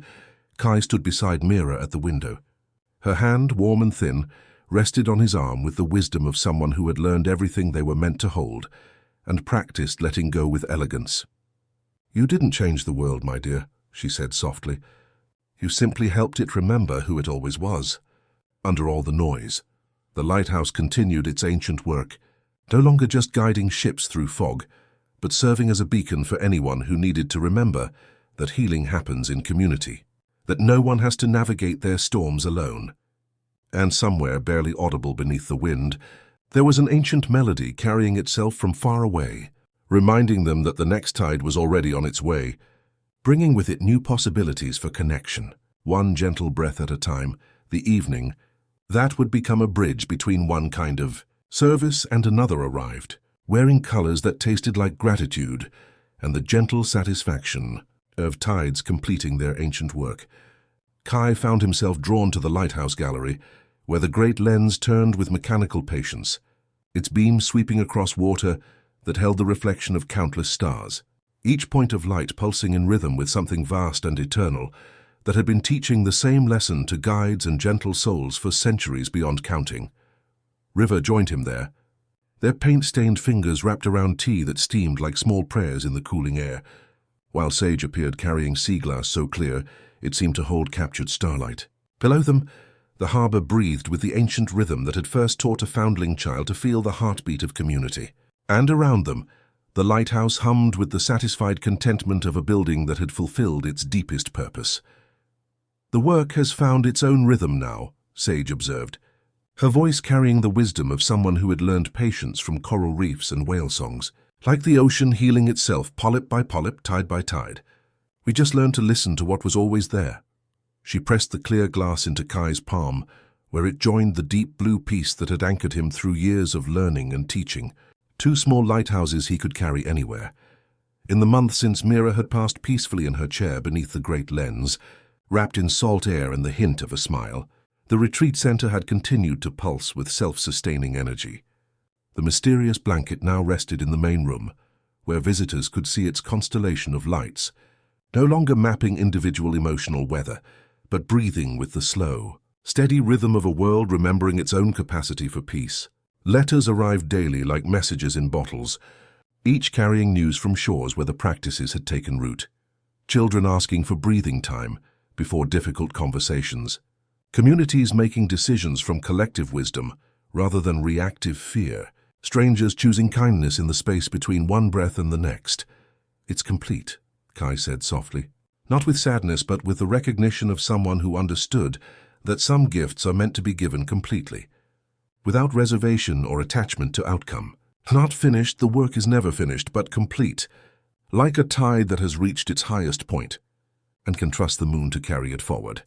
S1: Kai stood beside Mira at the window. Her hand, warm and thin, rested on his arm with the wisdom of someone who had learned everything they were meant to hold and practiced letting go with elegance. "You didn't change the world, my dear," she said softly. "You simply helped it remember who it always was." Under all the noise, the lighthouse continued its ancient work, no longer just guiding ships through fog, but serving as a beacon for anyone who needed to remember that healing happens in community, that no one has to navigate their storms alone. And somewhere, barely audible beneath the wind, there was an ancient melody carrying itself from far away, reminding them that the next tide was already on its way, bringing with it new possibilities for connection. One gentle breath at a time, the evening, that would become a bridge between one kind of service and another arrived, wearing colors that tasted like gratitude and the gentle satisfaction of tides completing their ancient work. Kai found himself drawn to the lighthouse gallery, where the great lens turned with mechanical patience, its beam sweeping across water that held the reflection of countless stars, each point of light pulsing in rhythm with something vast and eternal that had been teaching the same lesson to guides and gentle souls for centuries beyond counting. River joined him there, their paint-stained fingers wrapped around tea that steamed like small prayers in the cooling air, while Sage appeared carrying sea glass so clear it seemed to hold captured starlight. Below them, the harbor breathed with the ancient rhythm that had first taught a foundling child to feel the heartbeat of community. And around them, the lighthouse hummed with the satisfied contentment of a building that had fulfilled its deepest purpose. "The work has found its own rhythm now," Sage observed, her voice carrying the wisdom of someone who had learned patience from coral reefs and whale songs. "Like the ocean healing itself, polyp by polyp, tide by tide. We just learned to listen to what was always there." She pressed the clear glass into Kai's palm, where it joined the deep blue peace that had anchored him through years of learning and teaching. Two small lighthouses he could carry anywhere. In the month since Mira had passed peacefully in her chair beneath the great lens, wrapped in salt air and the hint of a smile, the retreat center had continued to pulse with self-sustaining energy. The mysterious blanket now rested in the main room, where visitors could see its constellation of lights, no longer mapping individual emotional weather, but breathing with the slow, steady rhythm of a world remembering its own capacity for peace. Letters arrived daily like messages in bottles, each carrying news from shores where the practices had taken root. Children asking for breathing time before difficult conversations. Communities making decisions from collective wisdom rather than reactive fear. Strangers choosing kindness in the space between one breath and the next. "It's complete," Kai said softly. Not with sadness, but with the recognition of someone who understood that some gifts are meant to be given completely, without reservation or attachment to outcome. Not finished, the work is never finished, but complete, like a tide that has reached its highest point, and can trust the moon to carry it forward.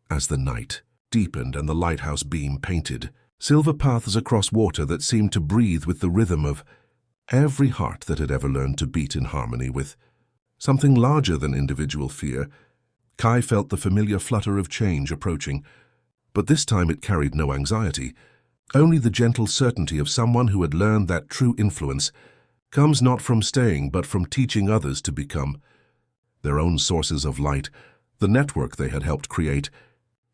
S1: As the night deepened and the lighthouse beam painted silver paths across water that seemed to breathe with the rhythm of every heart that had ever learned to beat in harmony with something larger than individual fear, Kai felt the familiar flutter of change approaching, but this time it carried no anxiety, only the gentle certainty of someone who had learned that true influence comes not from staying but from teaching others to become their own sources of light. The network they had helped create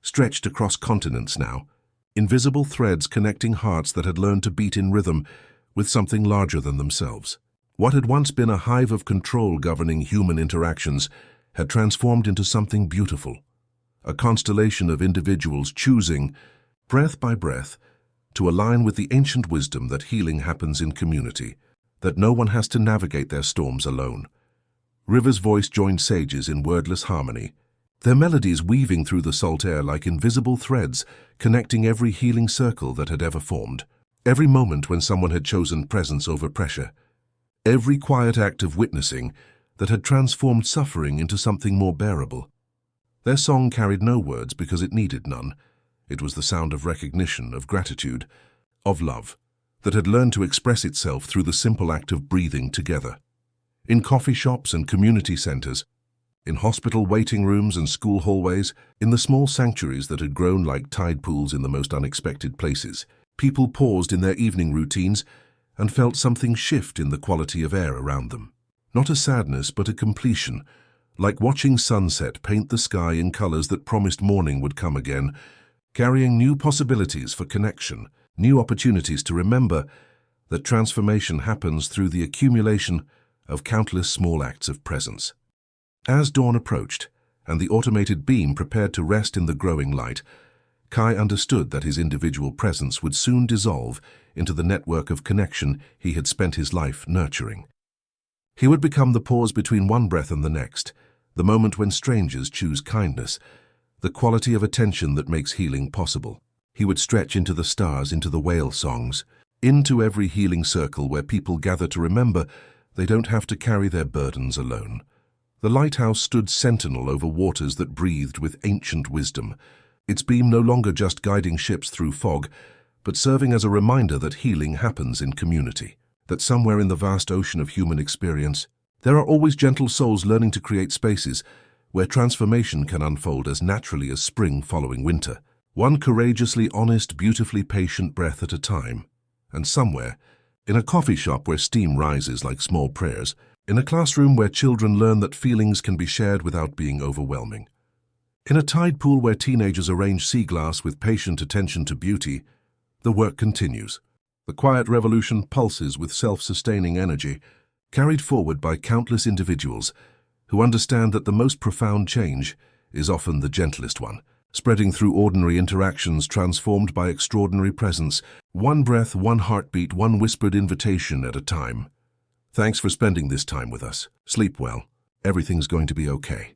S1: stretched across continents now, invisible threads connecting hearts that had learned to beat in rhythm with something larger than themselves. What had once been a hive of control governing human interactions had transformed into something beautiful, a constellation of individuals choosing, breath by breath, to align with the ancient wisdom that healing happens in community, that no one has to navigate their storms alone. River's voice joined Sage's in wordless harmony, their melodies weaving through the salt air like invisible threads, connecting every healing circle that had ever formed. Every moment when someone had chosen presence over pressure. Every quiet act of witnessing that had transformed suffering into something more bearable. Their song carried no words because it needed none. It was the sound of recognition, of gratitude, of love, that had learned to express itself through the simple act of breathing together. In coffee shops and community centers, in hospital waiting rooms and school hallways, in the small sanctuaries that had grown like tide pools in the most unexpected places, people paused in their evening routines and felt something shift in the quality of air around them. Not a sadness, but a completion, like watching sunset paint the sky in colors that promised morning would come again, carrying new possibilities for connection, new opportunities to remember that transformation happens through the accumulation of countless small acts of presence. As dawn approached, and the automated beam prepared to rest in the growing light, Kai understood that his individual presence would soon dissolve into the network of connection he had spent his life nurturing. He would become the pause between one breath and the next, the moment when strangers choose kindness, the quality of attention that makes healing possible. He would stretch into the stars, into the whale songs, into every healing circle where people gather to remember they don't have to carry their burdens alone. The lighthouse stood sentinel over waters that breathed with ancient wisdom, its beam no longer just guiding ships through fog, but serving as a reminder that healing happens in community, that somewhere in the vast ocean of human experience, there are always gentle souls learning to create spaces where transformation can unfold as naturally as spring following winter, one courageously honest, beautifully patient breath at a time. And somewhere, in a coffee shop where steam rises like small prayers, in a classroom where children learn that feelings can be shared without being overwhelming, in a tide pool where teenagers arrange sea glass with patient attention to beauty, the work continues. The quiet revolution pulses with self-sustaining energy, carried forward by countless individuals who understand that the most profound change is often the gentlest one, spreading through ordinary interactions transformed by extraordinary presence, one breath, one heartbeat, one whispered invitation at a time. Thanks for spending this time with us. Sleep well. Everything's going to be okay.